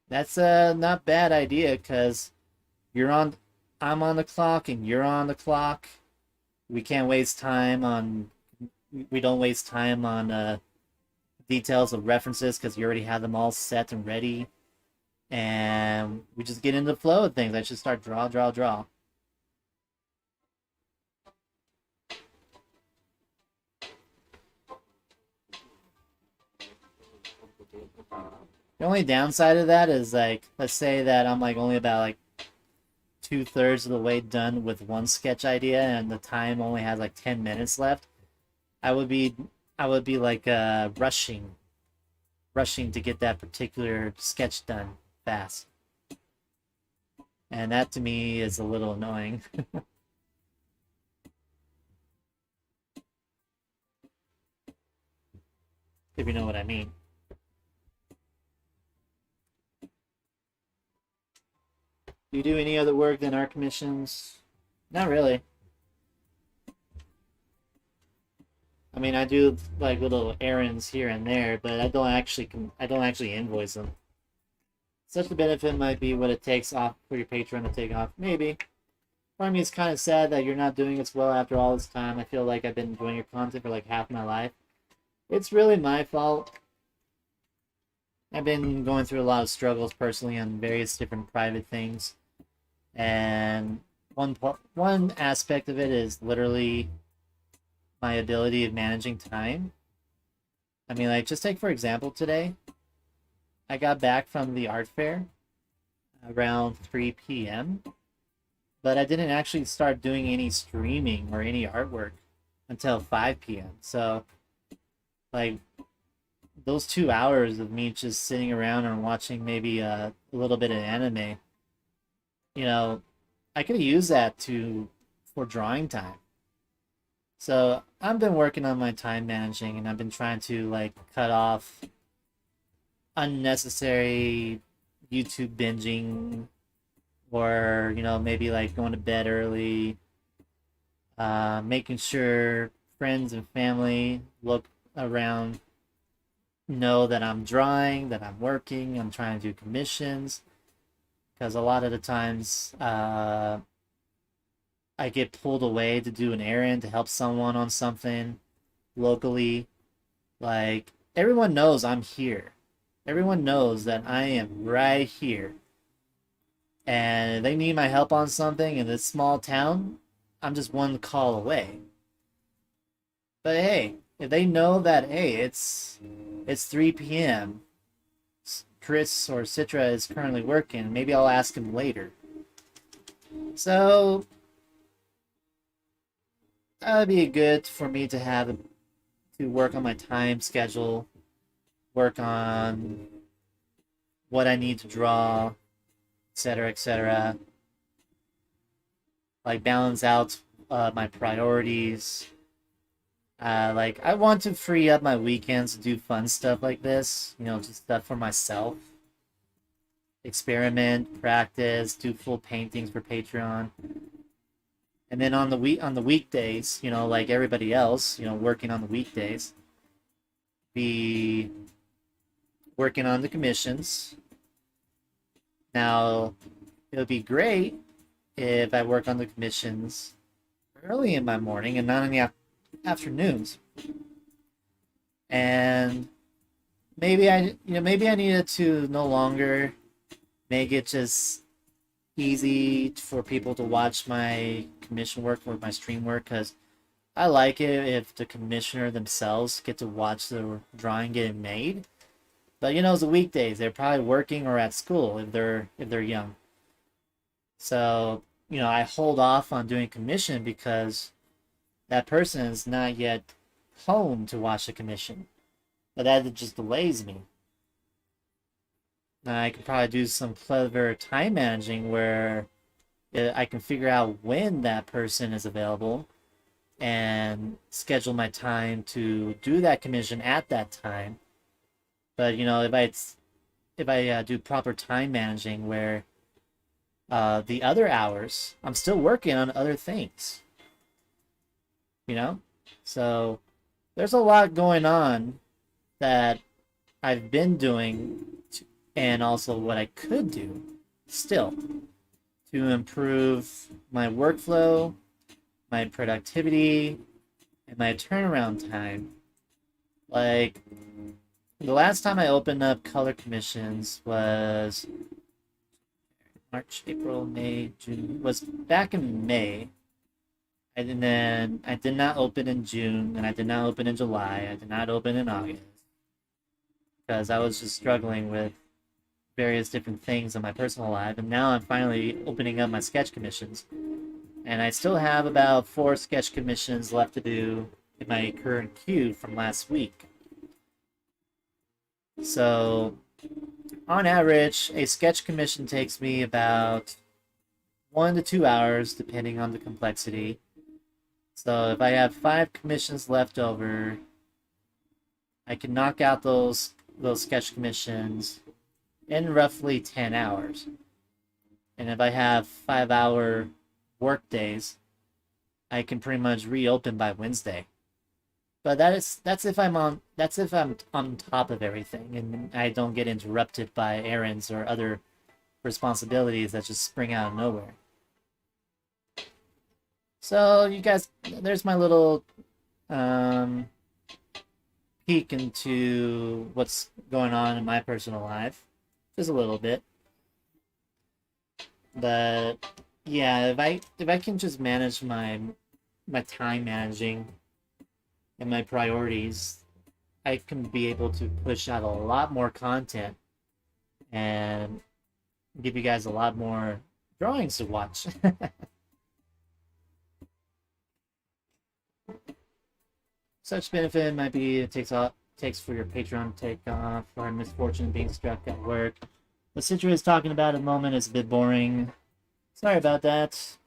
That's a not bad idea because I'm on the clock and you're on the clock. We can't waste time on we don't waste time on details of references because you already have them all set and ready. And we just get into the flow of things. I should start draw, draw, draw. The only downside of that is, like, let's say that I'm like only about like 2/3 of the way done with one sketch idea and the time only has like 10 minutes left. I would be like rushing to get that particular sketch done fast. And that to me is a little annoying. If you know what I mean. Do you do any other work than art commissions? Not really. I mean, I do like little errands here and there, but I don't actually invoice them. Such a benefit might be what it takes off for your Patreon to take off. Maybe. Part of me is kind of sad that you're not doing as well after all this time. I feel like I've been enjoying your content for like half my life. It's really my fault. I've been going through a lot of struggles personally on various different private things. And one aspect of it is literally my ability of managing time. I mean, like, just take for example today. I got back from the art fair around 3 p.m., but I didn't actually start doing any streaming or any artwork until 5 p.m. So, like, those 2 hours of me just sitting around and watching maybe a little bit of anime, I could use that for drawing time. So I've been working on my time managing, and I've been trying to like cut off unnecessary YouTube binging, or maybe like going to bed early, making sure friends and family look around, know that I'm drawing, that I'm working, I'm trying to do commissions, because a lot of the times I get pulled away to do an errand to help someone on something locally. Like, everyone knows I'm here. Everyone knows that I am right here. And if they need my help on something in this small town, I'm just one call away. But hey, if they know that, hey, it's 3 p.m., Chris or Citra is currently working, maybe I'll ask him later. So that would be good for me to have to work on my time schedule, work on what I need to draw, etc., etc. Like, balance out my priorities, Like, I want to free up my weekends to do fun stuff like this, you know, just stuff for myself. Experiment, practice, do full paintings for Patreon. And then on the weekdays, you know, like everybody else, you know, working on the weekdays, be working on the commissions. Now, it would be great if I work on the commissions early in my morning and not in the afternoons. And maybe I needed to no longer make it just easy for people to watch my commission work or my stream work, because I like it if the commissioner themselves get to watch the drawing getting made. But you know, it's the weekdays. They're probably working or at school if they're young. So, you know, I hold off on doing commission because that person is not yet home to watch the commission. But that just delays me. I could probably do some clever time managing where I can figure out when that person is available and schedule my time to do that commission at that time. But you know, if I do proper time managing where the other hours I'm still working on other things, you know, so there's a lot going on that I've been doing, and also what I could do still to improve my workflow, my productivity, and my turnaround time. Like, the last time I opened up color commissions was March, April, May, June. Was back in May. And then I did not open in June, and I did not open in July. I did not open in August because I was just struggling with various different things in my personal life. And now I'm finally opening up my sketch commissions. And I still have about 4 sketch commissions left to do in my current queue from last week. So, on average, a sketch commission takes me about 1 to 2 hours, depending on the complexity. So, if I have 5 commissions left over, I can knock out those sketch commissions in roughly 10 hours. And if I have 5-hour work days, I can pretty much reopen by Wednesday. But that's if I'm on top of everything and I don't get interrupted by errands or other responsibilities that just spring out of nowhere. So you guys, there's my little um, peek into what's going on in my personal life, just a little bit. But yeah, if I can just manage my time managing and my priorities, I can be able to push out a lot more content and give you guys a lot more drawings to watch. Such benefit might be it takes for your Patreon to take off or misfortune being struck at work. The Citra is talking about at the moment is a bit boring. Sorry about that.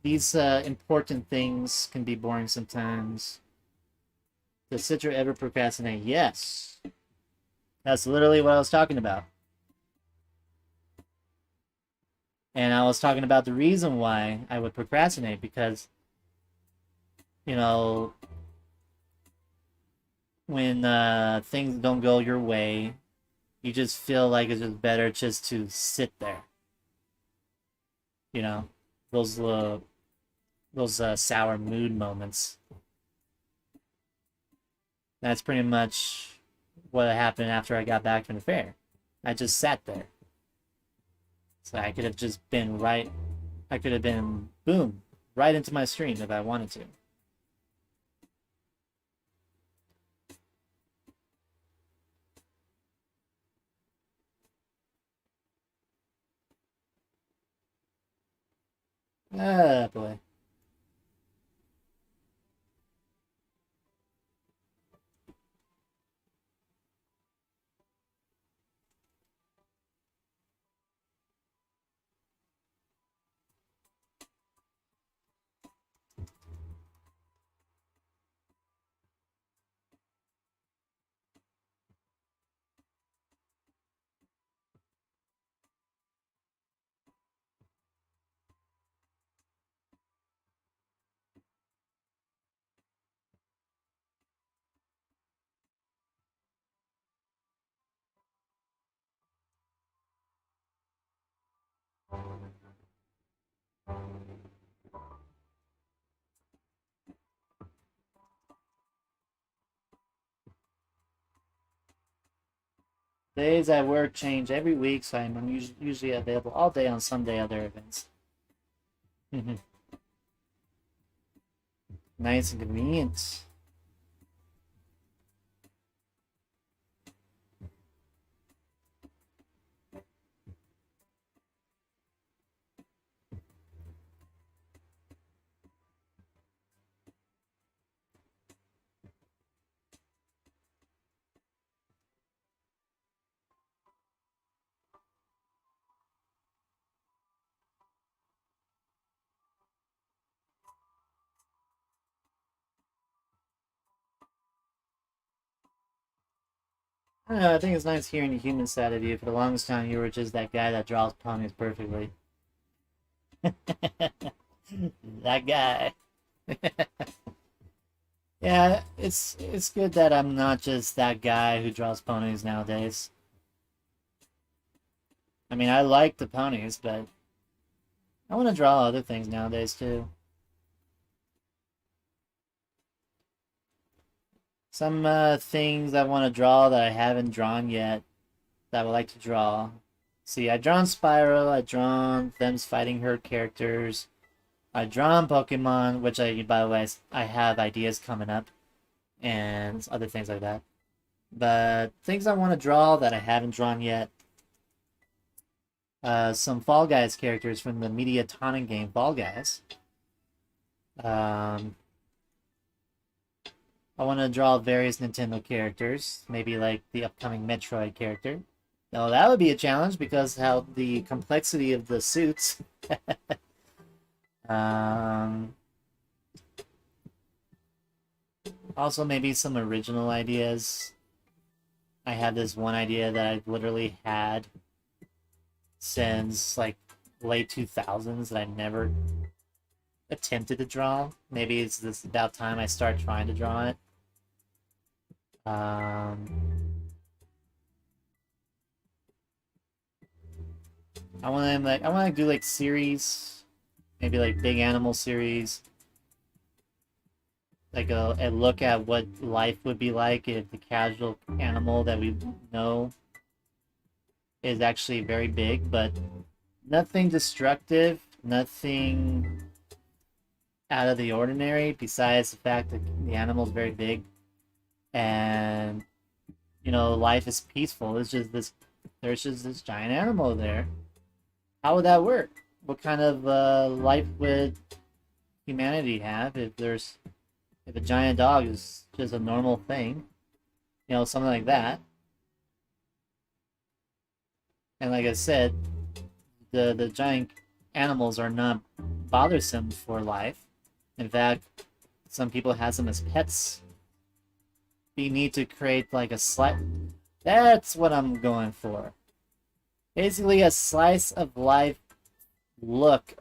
These important things can be boring sometimes. Does Citra ever procrastinate? Yes. That's literally what I was talking about. And I was talking about the reason why I would procrastinate because, you know, when things don't go your way, you just feel like it's just better just to sit there. You know, those sour mood moments. That's pretty much what happened after I got back from the fair. I just sat there. So I could have just been right. I could have been boom right into my stream if I wanted to. Ah, boy. Days I work change every week, so I'm usually available all day on Sunday other events. Nice and convenient. I don't know, I think it's nice hearing the human side of you. For the longest time, you were just that guy that draws ponies perfectly. That guy. Yeah, it's good that I'm not just that guy who draws ponies nowadays. I mean, I like the ponies, but I want to draw other things nowadays too. Some things I want to draw that I haven't drawn yet that I would like to draw. See, I drawn Spyro, I drawn them's fighting her characters. I drawn Pokemon, which by the way, I have ideas coming up and other things like that. But things I want to draw that I haven't drawn yet. Some Fall Guys characters from the Mediatonic game Fall Guys. I want to draw various Nintendo characters, maybe like the upcoming Metroid character. Now that would be a challenge because how the complexity of the suits. um, Also, maybe some original ideas. I had this one idea that I literally had since like late 2000s that I never attempted to draw. Maybe it's this about time I start trying to draw it. I want to do like series, maybe like big animal series, like a look at what life would be like if the casual animal that we know is actually very big, but nothing destructive, nothing out of the ordinary besides the fact that the animal is very big and life is peaceful. There's just this giant animal there. How would that work? What kind of life would humanity have if a giant dog is just a normal thing? Something like that. And like I said, the giant animals are not bothersome for life. In fact, some people have them as pets. You need to create like a slice. That's what I'm going for. Basically, a slice of life look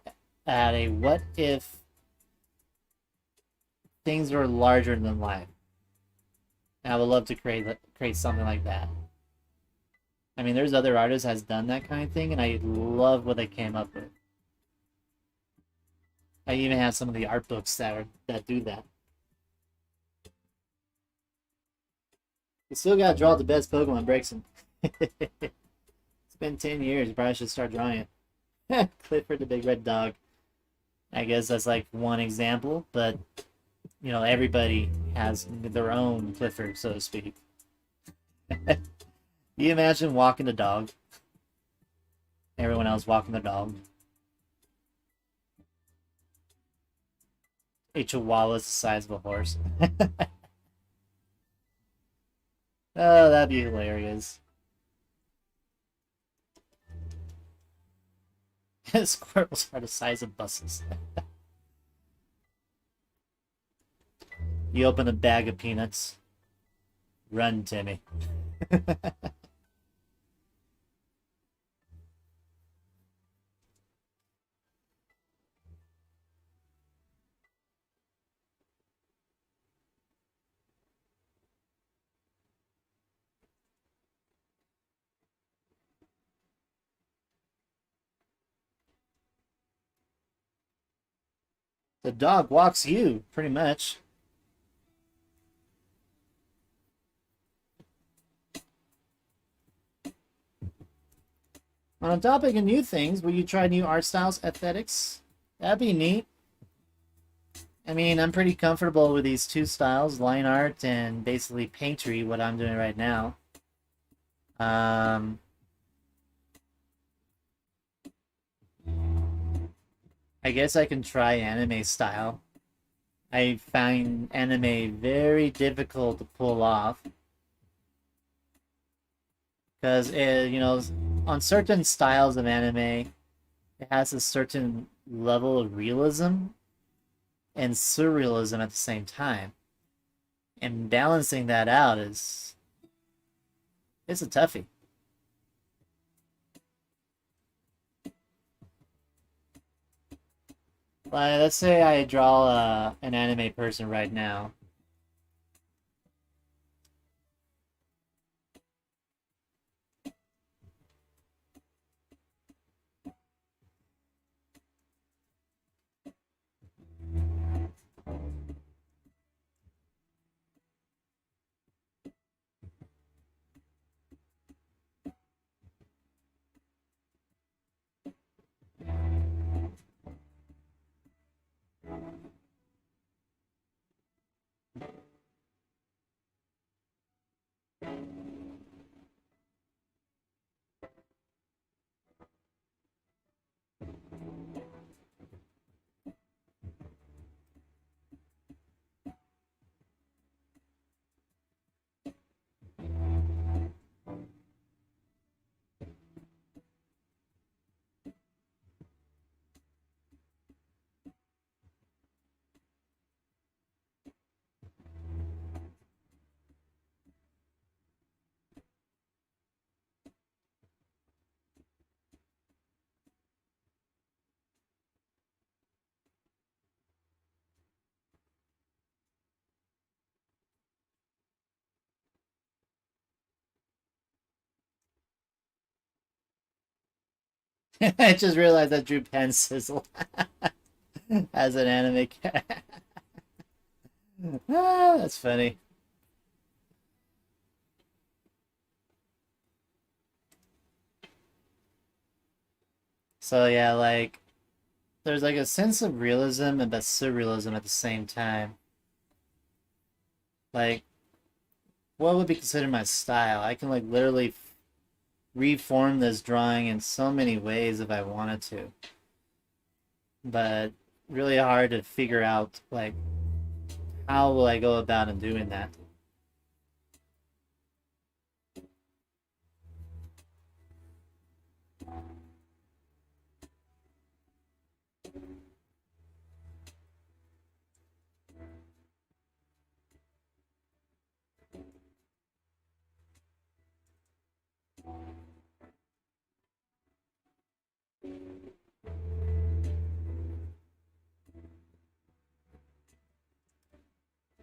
at a what if things were larger than life. And I would love to create something like that. I mean, there's other artists has done that kind of thing, and I love what they came up with. I even have some of the art books that do that. You still gotta draw the best Pokemon breaks him. It's been 10 years. You probably should start drawing it. Clifford the Big Red Dog. I guess that's like one example, but everybody has their own Clifford, so to speak. You imagine walking the dog? Everyone else walking the dog. A chihuahua is the size of a horse. Oh, that'd be hilarious. Squirrels are the size of buses. You open a bag of peanuts. Run, Timmy. The dog walks you, pretty much. On a topic of new things, will you try new art styles, aesthetics? That'd be neat. I mean, I'm pretty comfortable with these two styles, line art and basically painterly, what I'm doing right now. Um, I guess I can try anime style. I find anime very difficult to pull off because you know, on certain styles of anime, it has a certain level of realism and surrealism at the same time, and balancing that out is it's a toughie. Like, let's say I draw an anime person right now. I just realized I drew Pen Sizzle as an anime cat. Ah, that's funny. So yeah, like there's like a sense of realism and but surrealism at the same time. Like, what would be considered my style? I can like literally reform this drawing in so many ways if I wanted to, but really hard to figure out like how will I go about in doing that.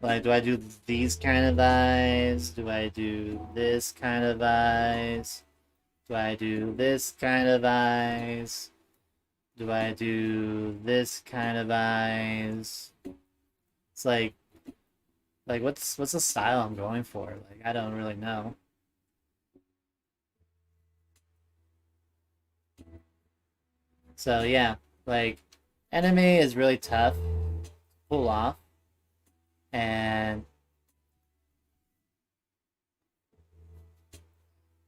Like, do I do these kind of eyes? Do I do this kind of eyes? Do I do this kind of eyes? Do I do this kind of eyes? It's like what's the style I'm going for? Like I don't really know. So yeah, like anime is really tough to pull off, and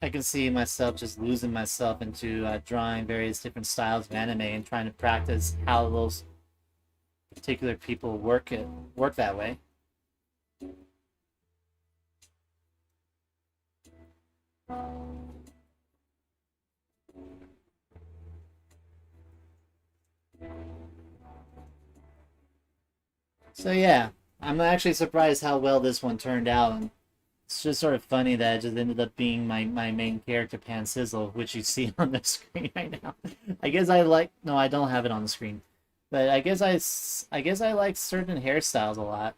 I can see myself just losing myself into drawing various different styles of anime and trying to practice how those particular people work that way. So yeah, I'm actually surprised how well this one turned out. It's just sort of funny that it just ended up being my main character, Pan Sizzle, which you see on the screen right now. I guess I like no, I don't have it on the screen, but I guess I like certain hairstyles a lot.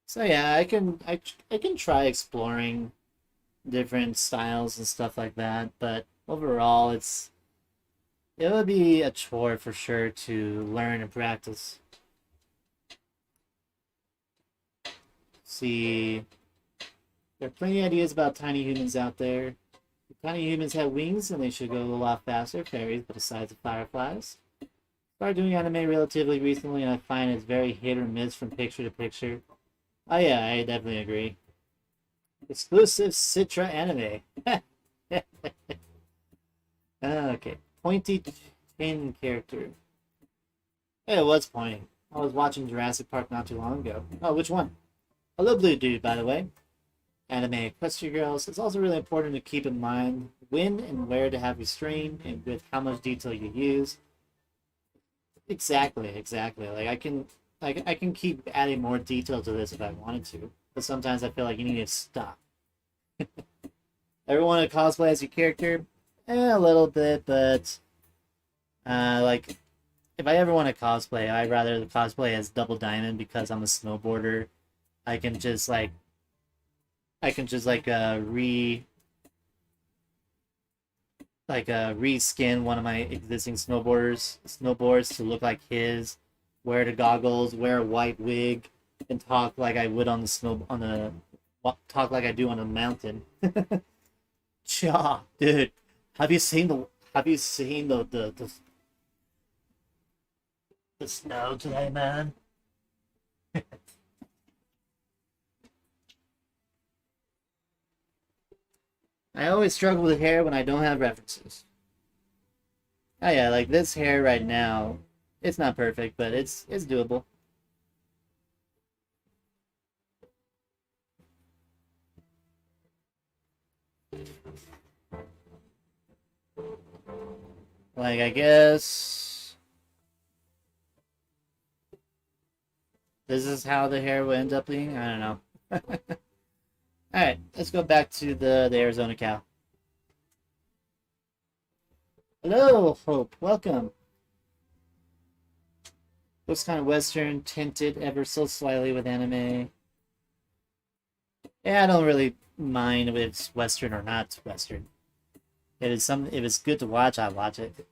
So yeah, I can try exploring different styles and stuff like that, but overall, it would be a chore for sure to learn and practice. See, There are plenty of ideas about tiny humans out there. If tiny humans had wings, and they should go a lot faster. Fairies, but the size of fireflies. Started doing anime relatively recently, and I find it's very hit or miss from picture to picture. Oh yeah, I definitely agree. Exclusive Citra anime. Okay. Pointy chin character. Hey, what's pointing? I was watching Jurassic Park not too long ago. Oh, which one? Hello, Blue Dude, by the way. Anime Equestria Girls. It's also really important to keep in mind when and where to have restraint and with how much detail you use. Exactly. Like I can keep adding more detail to this if I wanted to, but sometimes I feel like you need to stop. Everyone to cosplay as your character? A little bit, but like if I ever want to cosplay, I'd rather cosplay as Double Diamond because I'm a snowboarder. I can just like reskin one of my existing snowboards to look like his, wear the goggles, wear a white wig, and talk like I would on the talk like I do on a mountain. Cha, dude, have you seen the snow today, man? I always struggle with hair when I don't have references. Oh yeah, like this hair right now, it's not perfect, but it's doable. Like I guess this is how the hair will end up being. I don't know. All right, let's go back to the Arizona cow. Hello, Hope. Welcome. Looks kind of Western, tinted ever so slightly with anime. Yeah, I don't really mind if it's Western or not Western. If it's good to watch, I watch it.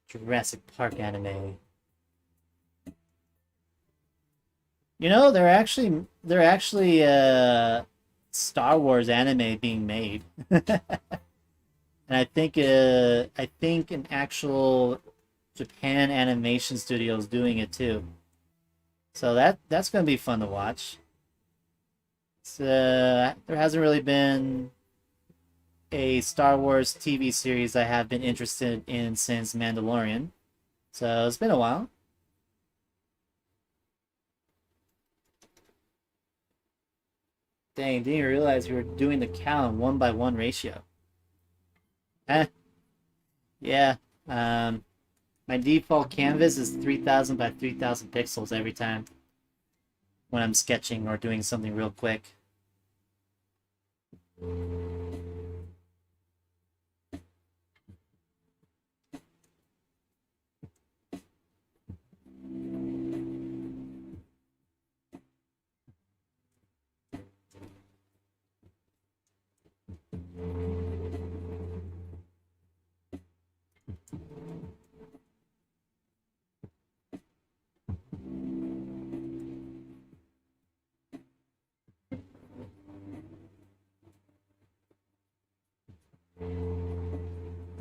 Jurassic Park anime. You know, they're actually Star Wars anime being made. And I think an actual Japan animation studio is doing it too. So that's gonna be fun to watch. There hasn't really been a Star Wars TV series I have been interested in since Mandalorian. So it's been a while. Dang, didn't even realize we were doing the count 1-by-1 ratio. Eh, yeah. Um, my default canvas is 3000 by 3000 pixels every time when I'm sketching or doing something real quick.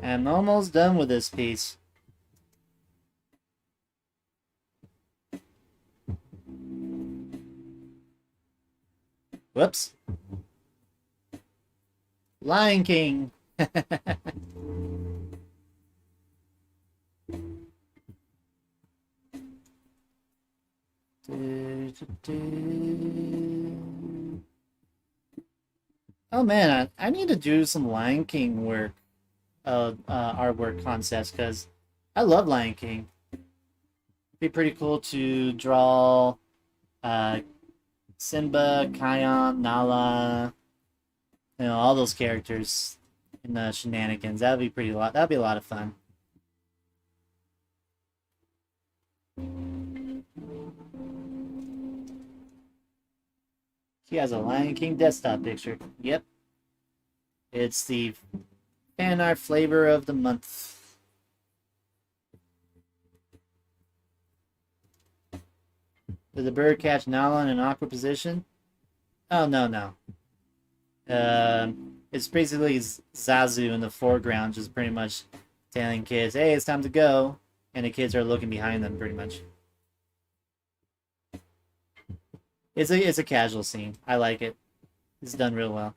I'm almost done with this piece. Whoops. Lion King. Oh man, I need to do some Lion King work, artwork concepts because I love Lion King. It'd be pretty cool to draw uh, Simba, Kion, Nala, all those characters in the shenanigans. That'd be a lot of fun. He has a Lion King desktop picture. Yep. It's the fan art flavor of the month. Did the bird catch Nala in an awkward position? Oh, no, no. It's basically Zazu in the foreground, just pretty much telling kids, hey, it's time to go. And the kids are looking behind them, pretty much. It's a casual scene. I like it. It's done real well.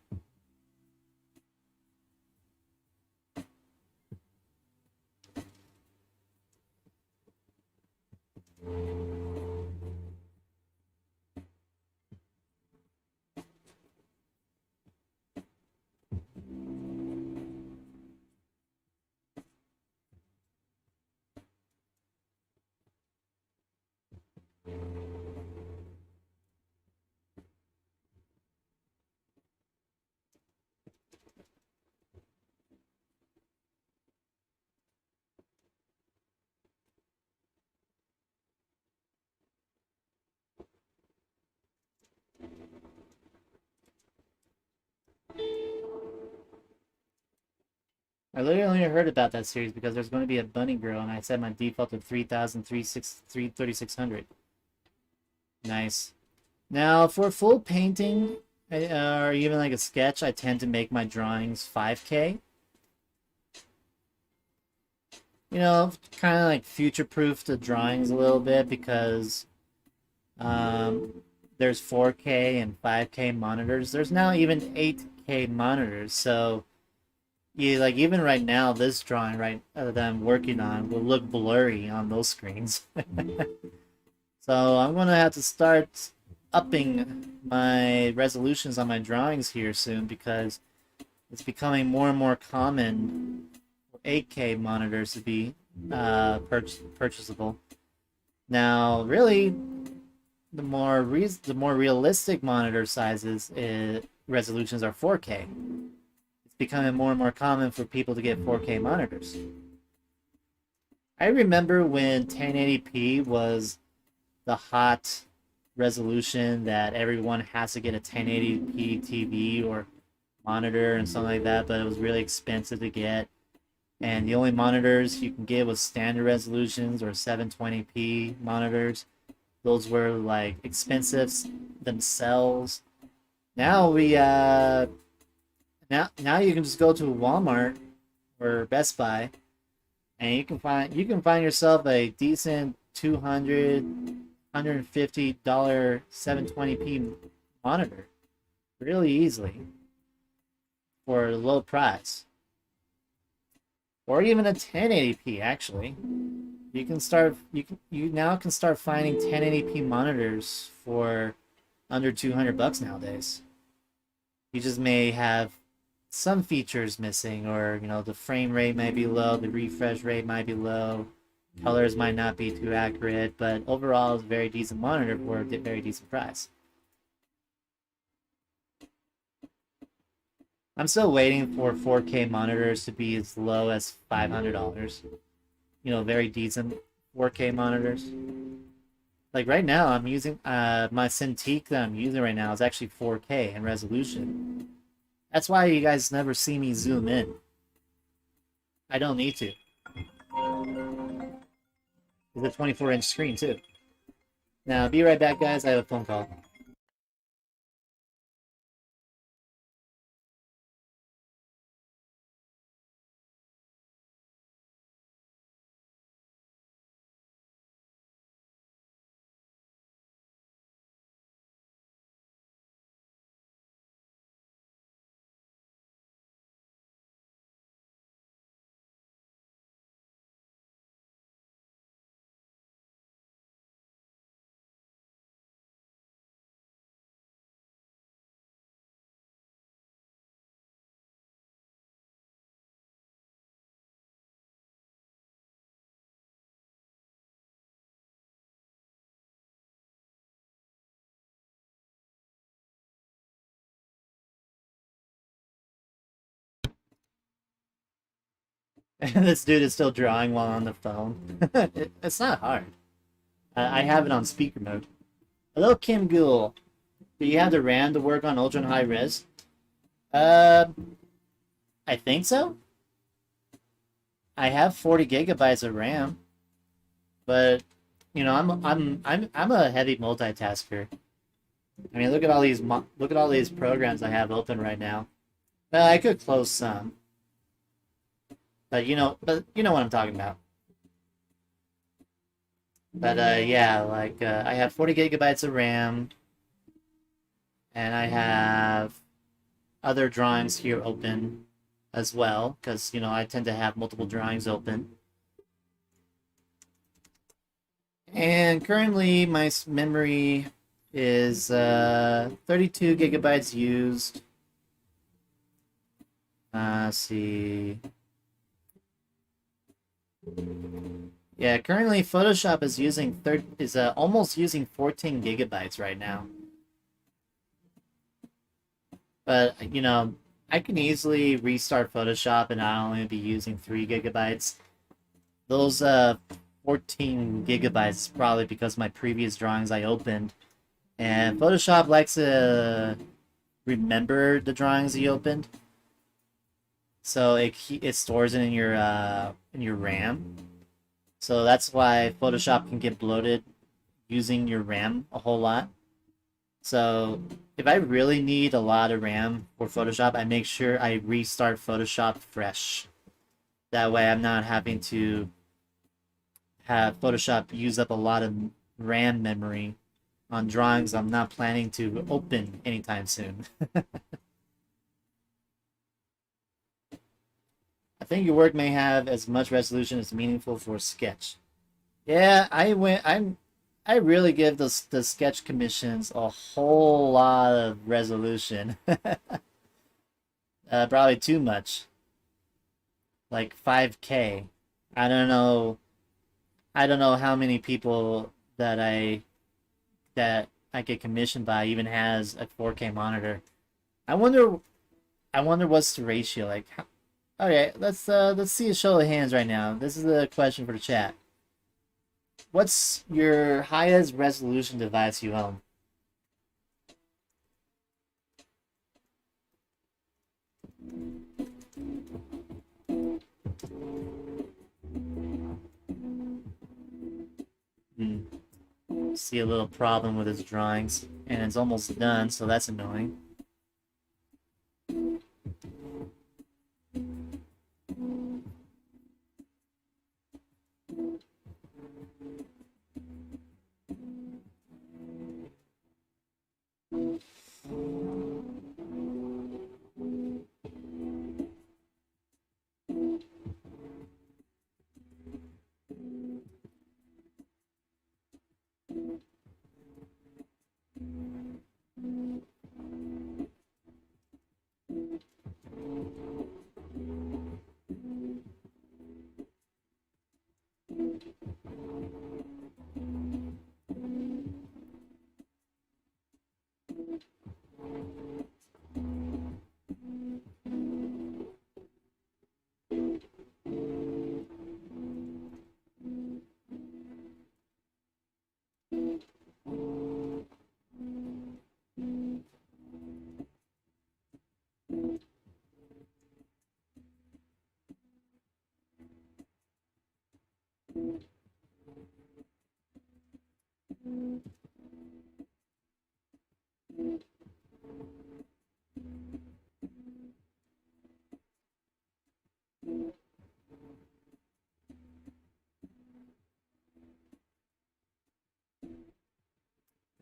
I literally only heard about that series because there's going to be a bunny girl, and I set my default to 3600. Nice. Now, for full painting, or even like a sketch, I tend to make my drawings 5K. You know, kind of like future-proof the drawings a little bit because there's 4K and 5K monitors. There's now even 8K monitors, so yeah, like even right now, this drawing that I'm working on will look blurry on those screens. So I'm gonna have to start upping my resolutions on my drawings here soon because it's becoming more and more common for 8K monitors to be purchasable. Now, really, the more realistic monitor sizes resolutions are 4K. It's becoming more and more common for people to get 4K monitors. I remember when 1080p was the hot resolution that everyone has to get a 1080p TV or monitor and something like that, but it was really expensive to get. And the only monitors you can get was standard resolutions or 720p monitors. Those were like expensive themselves. Now now you can just go to Walmart or Best Buy and you can find yourself a decent $150 720p monitor really easily for a low price. Or even a 1080p actually. You now can start finding 1080p monitors for under 200 bucks nowadays. You just may have some features missing, or you know, the frame rate might be low, the refresh rate might be low, colors might not be too accurate, but overall it's a very decent monitor for a very decent price. I'm still waiting for 4K monitors to be as low as $500. You know, very decent 4K monitors. Like right now, I'm using my Cintiq that I'm using right now is actually 4K in resolution. That's why you guys never see me zoom in. I don't need to. It's a 24-inch screen too. Now, be right back, guys. I have a phone call. This dude is still drawing while on the phone. It's not hard. I have it on speaker mode. Hello, Kim Ghoul. Do you have the RAM to work on ultra high res? Uh, I think so. I have 40 gigabytes of RAM, but you know, I'm a heavy multitasker. I mean, look at all these programs I have open right now. Well, I could close some, but you know what I'm talking about. But yeah, like I have 40 gigabytes of RAM, and I have other drawings here open as well, because you know I tend to have multiple drawings open. And currently, my memory is 32 gigabytes used. Let's see. Yeah, currently Photoshop is almost using 14 gigabytes right now. But you know, I can easily restart Photoshop and I'll only be using 3 gigabytes. Those 14 gigabytes is probably because my previous drawings I opened, and Photoshop likes to remember the drawings you opened, so it stores it in your RAM. So that's why Photoshop can get bloated using your RAM a whole lot. So if I really need a lot of RAM for Photoshop, I make sure I restart Photoshop fresh. That way I'm not having to have Photoshop use up a lot of RAM memory on drawings I'm not planning to open anytime soon. I think your work may have as much resolution as meaningful for sketch. Yeah, I really give the sketch commissions a whole lot of resolution. Probably too much. Like 5K. I don't know. I don't know how many people that I get commissioned by even has a 4K monitor. I wonder I wonder what's the ratio like. Okay, let's see a show of hands right now. This is the question for the chat. What's your highest resolution device you own? Hmm. See a little problem with his drawings, and it's almost done, so that's annoying.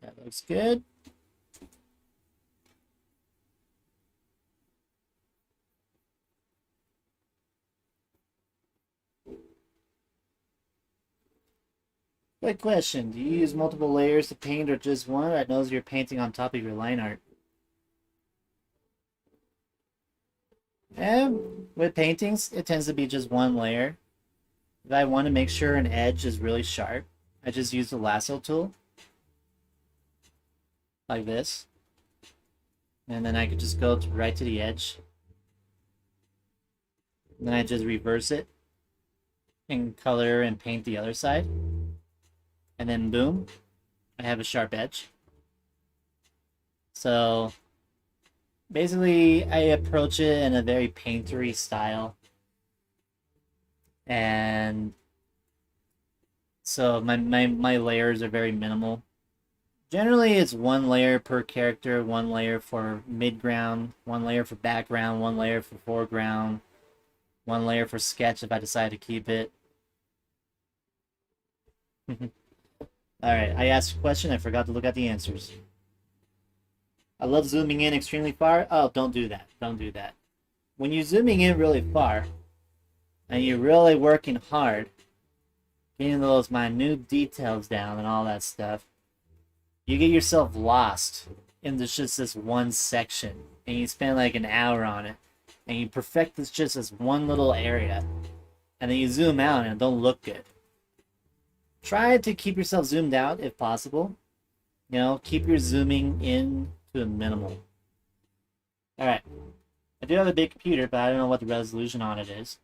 That looks good. Good question. Do you use multiple layers to paint or just one? I know you're painting on top of your line art. And with paintings, it tends to be just one layer. If I want to make sure an edge is really sharp, I just use the lasso tool. Like this. And then I could just go right to the edge. And then I just reverse it and color and paint the other side. And then boom, I have a sharp edge. So basically I approach it in a very paintery style. And So my layers are very minimal. Generally, it's one layer per character, one layer for midground, one layer for background, one layer for foreground, one layer for sketch if I decide to keep it. Alright, I asked a question, I forgot to look at the answers. I love zooming in extremely far. Oh, don't do that. Don't do that. When you're zooming in really far, and you're really working hard, getting those minute details down and all that stuff, you get yourself lost in just this one section, and you spend like an hour on it, and you perfect this just this one little area, and then you zoom out and it don't look good. Try to keep yourself zoomed out if possible. You know, keep your zooming in to a minimal. Alright. I do have a big computer, but I don't know what the resolution on it is.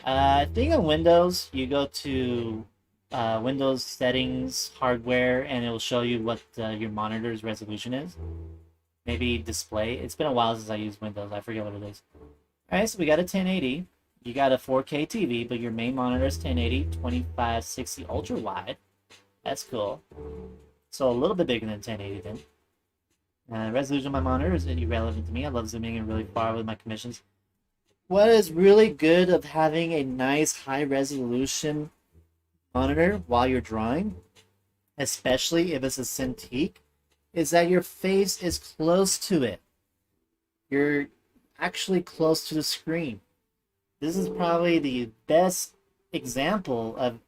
I think on Windows, you go to Windows settings, hardware, and it will show you what your monitor's resolution is. Maybe display. It's been a while since I used Windows. I forget what it is. Alright, so we got a 1080. You got a 4K TV, but your main monitor is 1080, 2560 ultra wide. That's cool. So a little bit bigger than 1080 then. Resolution of my monitor is irrelevant to me. I love zooming in really far with my commissions. What is really good of having a nice high resolution monitor while you're drawing, especially if it's a Cintiq, is that your face is close to it. You're actually close to the screen. This is probably the best example of,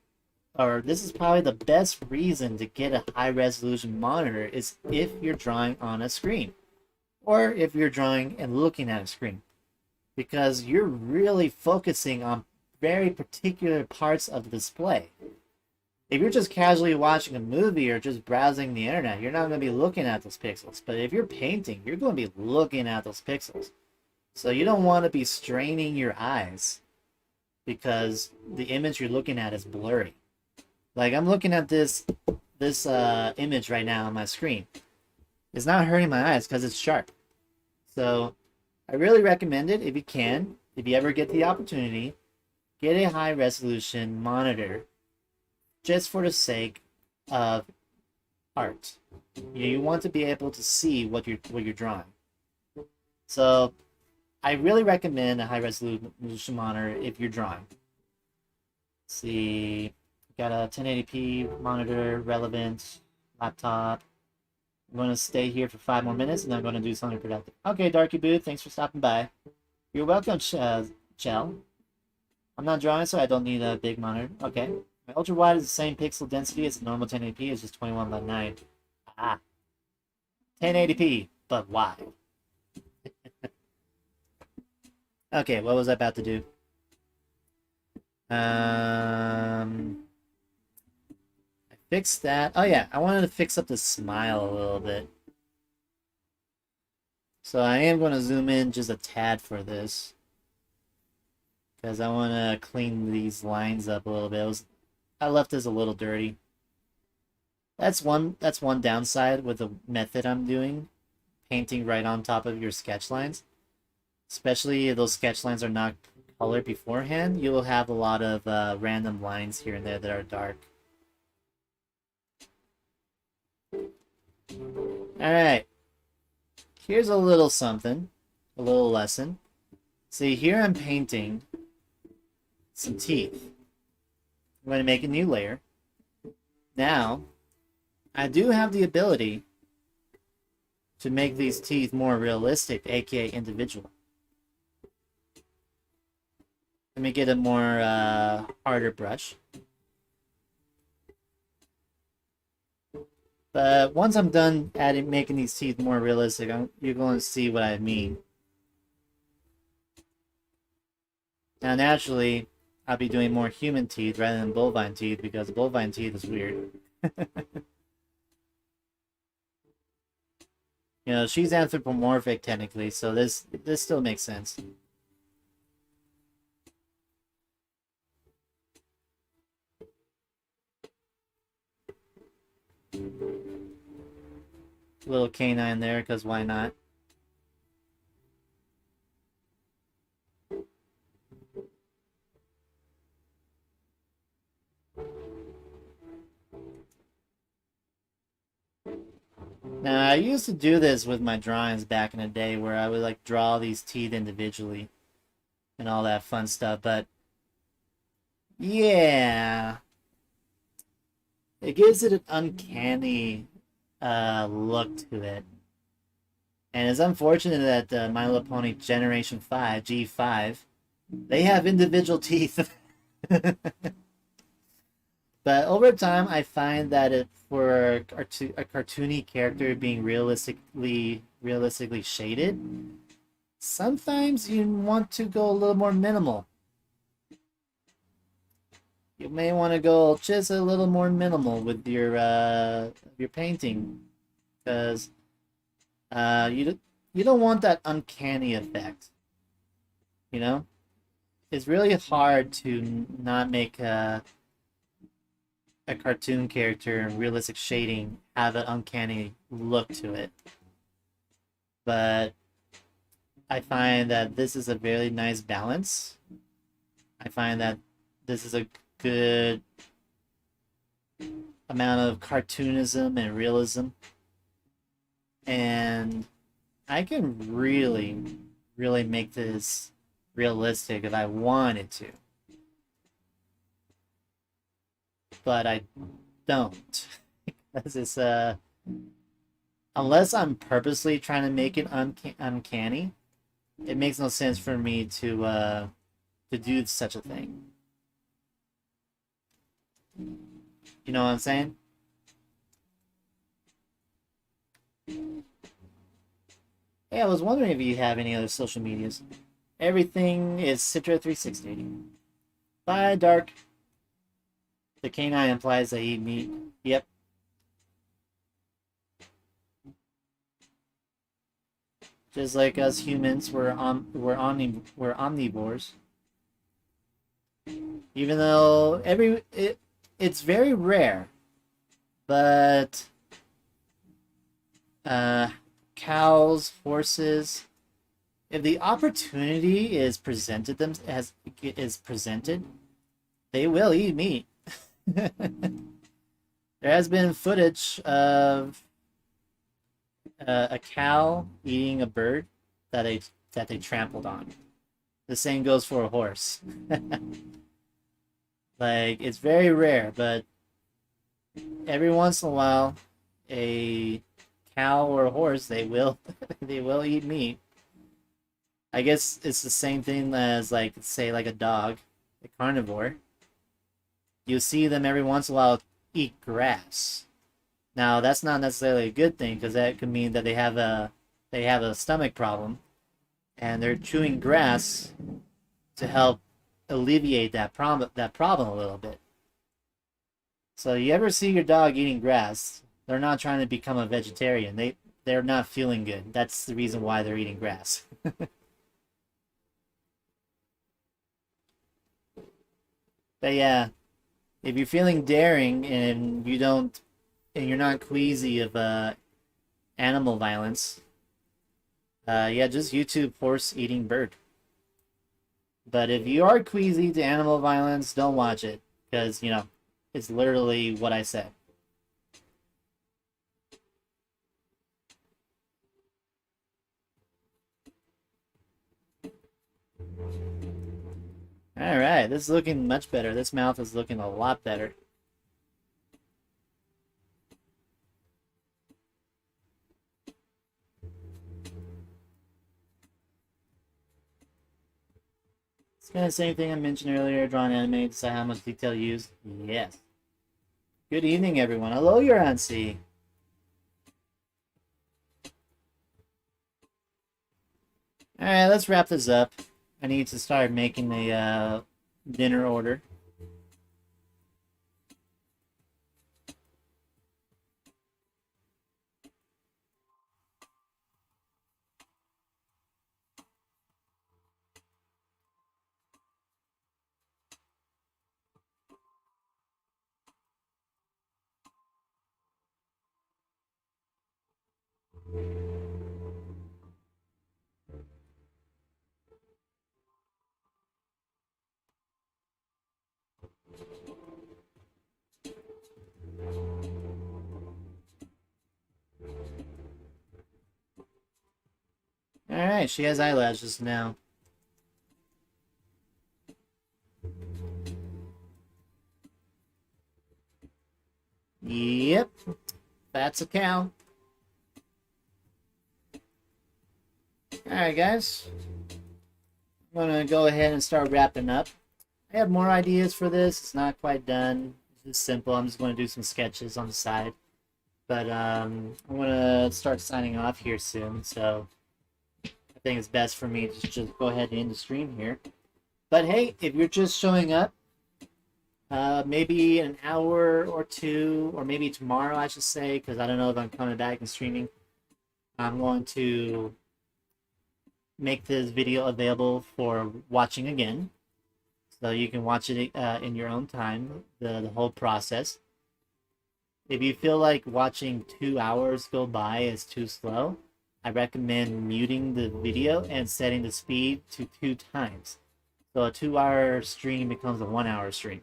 or this is probably the best reason to get a high resolution monitor is if you're drawing on a screen, or if you're drawing and looking at a screen, because you're really focusing on very particular parts of the display. If you're just casually watching a movie or just browsing the internet, you're not going to be looking at those pixels. But if you're painting, you're going to be looking at those pixels. So you don't want to be straining your eyes because the image you're looking at is blurry. Like I'm looking at this image right now on my screen. It's not hurting my eyes because it's sharp. So I really recommend it if you can. If you ever get the opportunity, get a high resolution monitor just for the sake of art. You want to be able to see what you're drawing. So I really recommend a high resolution monitor if you're drawing. Let's see, got a 1080p monitor, relevant, laptop. I'm going to stay here for 5 more minutes and then I'm going to do something productive. Okay, Darky Booth, thanks for stopping by. You're welcome, Chell. I'm not drawing, so I don't need a big monitor. Okay. My ultra wide is the same pixel density as a normal 1080p, it's just 21:9. Ah. 1080p, but wide. Okay, what was I about to do? I fixed that. Oh yeah, I wanted to fix up the smile a little bit. So I am going to zoom in just a tad for this. Because I want to clean these lines up a little bit. I left this a little dirty. That's one downside with the method I'm doing. Painting right on top of your sketch lines. Especially if those sketch lines are not colored beforehand, you will have a lot of random lines here and there that are dark. Alright. Here's a little something. A little lesson. See, here I'm painting some teeth. I'm going to make a new layer. Now, I do have the ability to make these teeth more realistic, aka individual. Let me get a more harder brush. But once I'm done making these teeth more realistic, you're going to see what I mean. Now, naturally, I'll be doing more human teeth rather than bovine teeth because bovine teeth is weird. You know, she's anthropomorphic technically, so this still makes sense. Little canine there, because why not? Now, I used to do this with my drawings back in the day where I would like draw these teeth individually and all that fun stuff, but yeah, it gives it an uncanny look to it. And it's unfortunate that My Little Pony Generation 5, G5, they have individual teeth. But over time, I find that for a cartoony character being realistically shaded, sometimes you want to go a little more minimal. You may want to go just a little more minimal with your painting, because you don't want that uncanny effect. You know, it's really hard to not make a cartoon character and realistic shading have an uncanny look to it. But I find that this is a very nice balance. I find that this is a good amount of cartoonism and realism. And I can really make this realistic if I wanted to. But I don't. Because it's unless I'm purposely trying to make it uncanny, it makes no sense for me to do such a thing. You know what I'm saying? Hey, I was wondering if you have any other social medias. Everything is Citra360. Bye, Dark. The canine implies they eat meat. Yep. Just like us humans, we're omnivores. Even though it's very rare, but cows, horses, if the opportunity is presented they will eat meat. There has been footage of a cow eating a bird that they trampled on. The same goes for a horse. Like, it's very rare, but every once in a while, a cow or a horse they will they will eat meat. I guess it's the same thing as, like, say, like a dog, a carnivore. You see them every once in a while eat grass. Now, that's not necessarily a good thing, because that could mean that they have a stomach problem, and they're chewing grass to help alleviate that problem a little bit. So you ever see your dog eating grass? They're not trying to become a vegetarian. They're not feeling good. That's the reason why they're eating grass. But yeah, if you're feeling daring and you're not queasy of animal violence, yeah, just YouTube horse eating bird. But if you are queasy to animal violence, don't watch it, because it's literally what I said. All right, this is looking much better. This mouth is looking a lot better. It's kind of the same thing I mentioned earlier. Drawn anime, decide how much detail used. Yes. Good evening, everyone. Hello, Urancy. All right, let's wrap this up. I need to start making the dinner order. nice. She has eyelashes now. Yep. That's a cow. Alright, guys. I'm gonna go ahead and start wrapping up. I have more ideas for this. It's not quite done. It's just simple. I'm just going to do some sketches on the side. But I'm going to start signing off here soon. So I think it's best for me to just go ahead and end the stream here. But hey, if you're just showing up, maybe an hour or two, or maybe tomorrow, I should say, because I don't know if I'm coming back and streaming. I'm going to make this video available for watching again. So you can watch it in your own time, the whole process. If you feel like watching 2 hours go by is too slow, I recommend muting the video and setting the speed to 2 times. So a 2-hour stream becomes a 1-hour stream.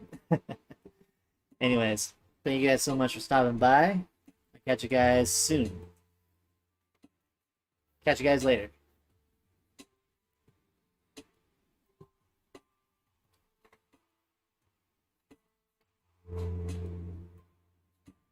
Anyways, thank you guys so much for stopping by. I'll catch you guys soon. Catch you guys later.